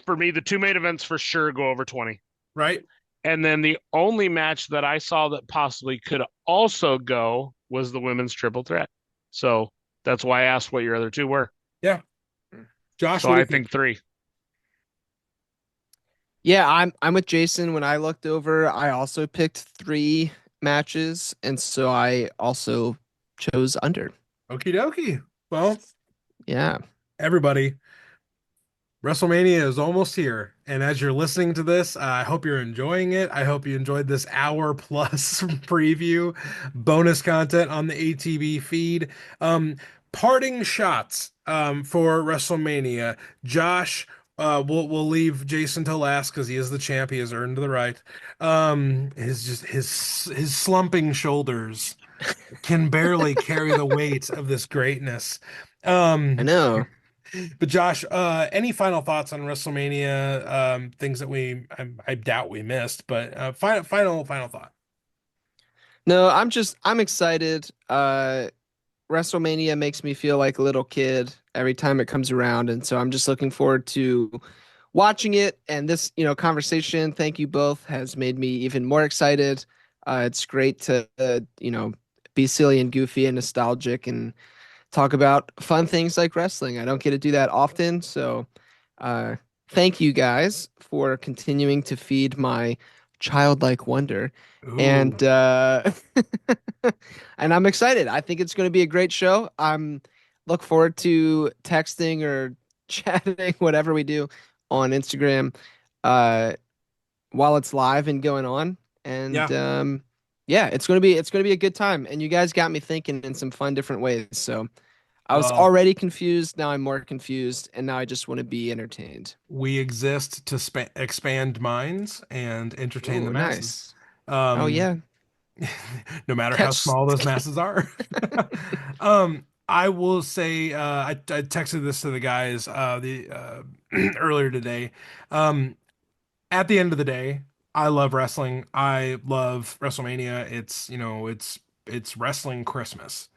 for me, the two main events for sure go over 20. right? And then the only match that I saw that possibly could also go was the women's triple threat. So that's why I asked what your other two were. Yeah. Josh, So what do I you think? think three. Yeah, I'm with Jason. When I looked over, I also picked three matches, and so I also chose under. Okie dokie. Well, Yeah. everybody, WrestleMania is almost here. And as you're listening to this, I hope you're enjoying it. I hope you enjoyed this hour plus preview, bonus content on the ATV feed. Um, Parting shots for WrestleMania. Josh, we'll leave Jason to last because he is the champ. He has earned the right. His slumping shoulders can barely carry the weight of this greatness. I Um, know. but Josh, any final thoughts on WrestleMania? Things that I doubt we missed, but final thought. No, I'm excited. WrestleMania makes me feel like a little kid every time it comes around, and so I'm just looking forward to watching it. And this, conversation, thank you both, has made me even more excited. It's great to, be silly and goofy and nostalgic and talk about fun things like wrestling. I don't get to do that often, so uh, thank you guys for continuing to feed my childlike wonder. Ooh, And and I'm excited. I think it's going to be a great show. I'm look forward to texting or chatting, whatever we do on Instagram, uh, while it's live and going on. And yeah. yeah, it's gonna be a good time. And you guys got me thinking in some fun different ways. So I was Well, already confused. Now I'm more confused, and now I just want to be entertained. we exist to expand minds and entertain the Oh, masses. nice. Oh Um, yeah. no matter how Catch. small those masses are. I will say, I texted this to the guys the earlier today. Um, at the end of the day, I love wrestling. I love WrestleMania. It's wrestling Christmas.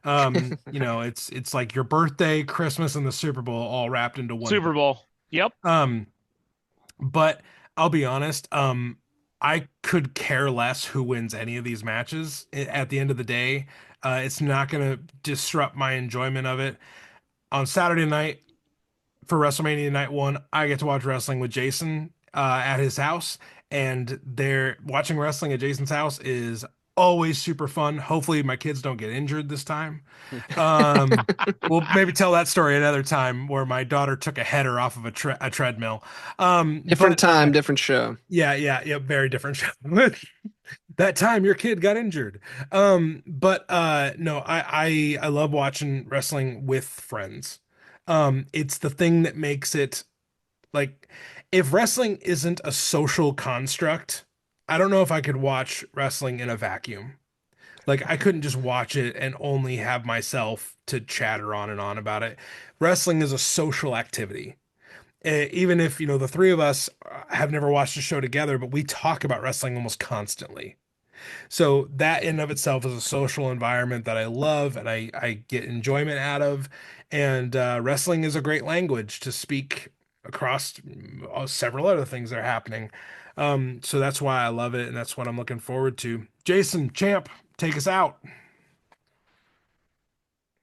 It's like your birthday, Christmas, and the Super Bowl all wrapped into one Super day. Bowl. Yep. Um, but I'll be honest, I could care less who wins any of these matches. At the end of the day, it's not going to disrupt my enjoyment of it. On Saturday night for WrestleMania Night 1, I get to watch wrestling with Jason. at his house, and they're watching wrestling at Jason's house is always super fun. Hopefully, my kids don't get injured this time. Um, we'll maybe tell that story another time where my daughter took a header off of a treadmill. Different But time, different show. yeah, very different show. That time your kid got injured. But no, I love watching wrestling with friends. It's the thing that makes it like if wrestling isn't a social construct, I don't know if I could watch wrestling in a vacuum. Like I couldn't just watch it and only have myself to chatter on and on about it. Wrestling is a social activity. Even if, the three of us have never watched a show together, but we talk about wrestling almost constantly. So that in of itself is a social environment that I love and I get enjoyment out of. And wrestling is a great language to speak across several other things that are happening. So that's why I love it, and that's what I'm looking forward to. Jason, champ, take us out.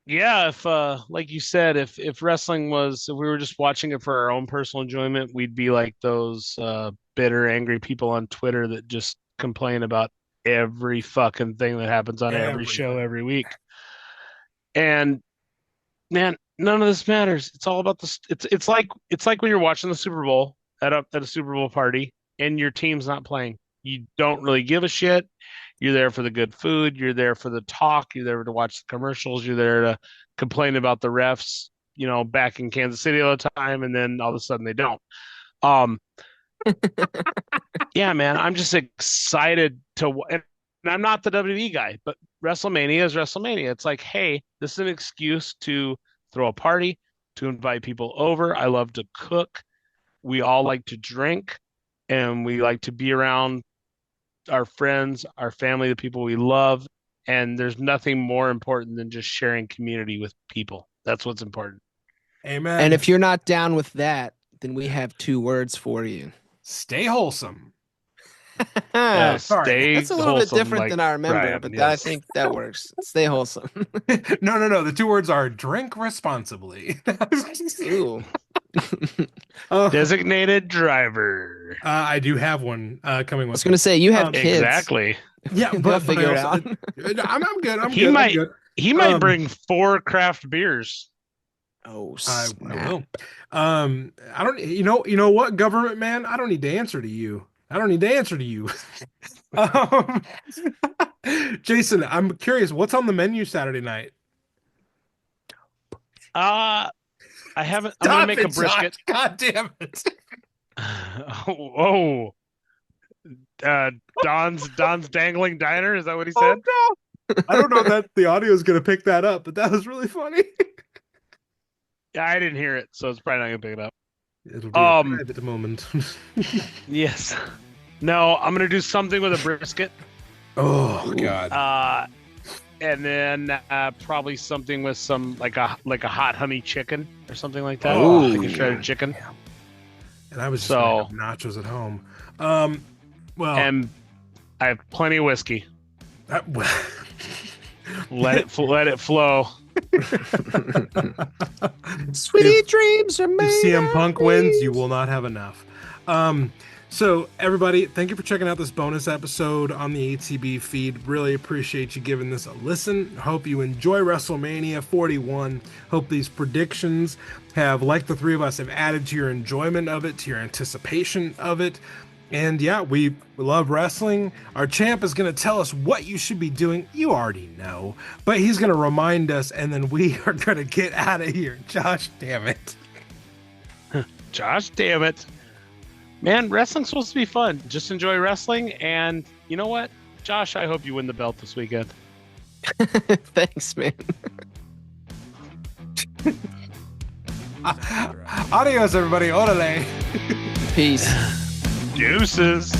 Yeah, if like you said, if wrestling was if we were just watching it for our own personal enjoyment, we'd be like those bitter, angry people on Twitter that just complain about every fucking thing that happens on every show Everything. every week. And man, none of this matters. It's all about the it's like when you're watching the Super Bowl at a Super Bowl party and your team's not playing. You don't really give a shit. You're there for the good food. You're there for the talk. You're there to watch the commercials. You're there to complain about the refs, back in Kansas City all the time, and then all of a sudden they don't. Um, yeah, man, I'm just excited and I'm not the WWE guy, but WrestleMania is WrestleMania. It's like, hey, this is an excuse to throw a party, to invite people over. I love to cook. We all like to drink, and we like to be around our friends, our family, the people we love. And there's nothing more important than just sharing community with people. That's what's important. And Amen. if you're not down with that, then we have two words for you. Stay wholesome. That's Sorry. Stay a little bit wholesome, different like than I remember, Brian. but I Yes. think that works. Stay wholesome. No. The two words are drink responsibly. Ooh. Uh, Designated driver. I do have one coming I was with gonna me. say you have Um, kids. Exactly. Yeah, They'll but I figure it also out. I'm good. I'm He good. I'm might good. he might Um, bring 4 craft beers. Oh I snap! will. I don't. You know what, government man? I don't need to answer to you. I don't need to answer to you. Um, Jason, I'm curious. What's on the menu Saturday night? Uh I haven't I'm gonna Stop make a it, Josh! brisket. God damn it! Oh, uh Don's Dangling Diner, is that what he Oh said? no! I don't know that the audio is gonna pick that up, but that was really funny. Yeah, I didn't hear it, so it's probably not gonna pick it up. It'll be a Um, private moment. yes. No, I'm gonna do something with a brisket. Oh God. And then probably something with some like a hot honey chicken or something like that. Oh, Like a shredded chicken. And I was just gonna have nachos at home. Well, And I have plenty of whiskey. well, Let it flow. Sweet dreams are made. if CM of Punk wins, you dreams. will not have enough. So everybody, thank you for checking out this bonus episode on the ATB feed. Really appreciate you giving this a listen. Hope you enjoy WrestleMania 41. Hope these predictions have, like the three of us, have added to your enjoyment of it, to your anticipation of it. And yeah, we love wrestling. Our champ is going to tell us what you should be doing. You already know, but he's going to remind us, and then we are going to get out of here. Josh, damn it. Josh, damn it. Man, wrestling's supposed to be fun. Just enjoy wrestling. And you know what? Josh, I hope you win the belt this weekend. Thanks, man. Adios, everybody. Orale. Peace. Deuces.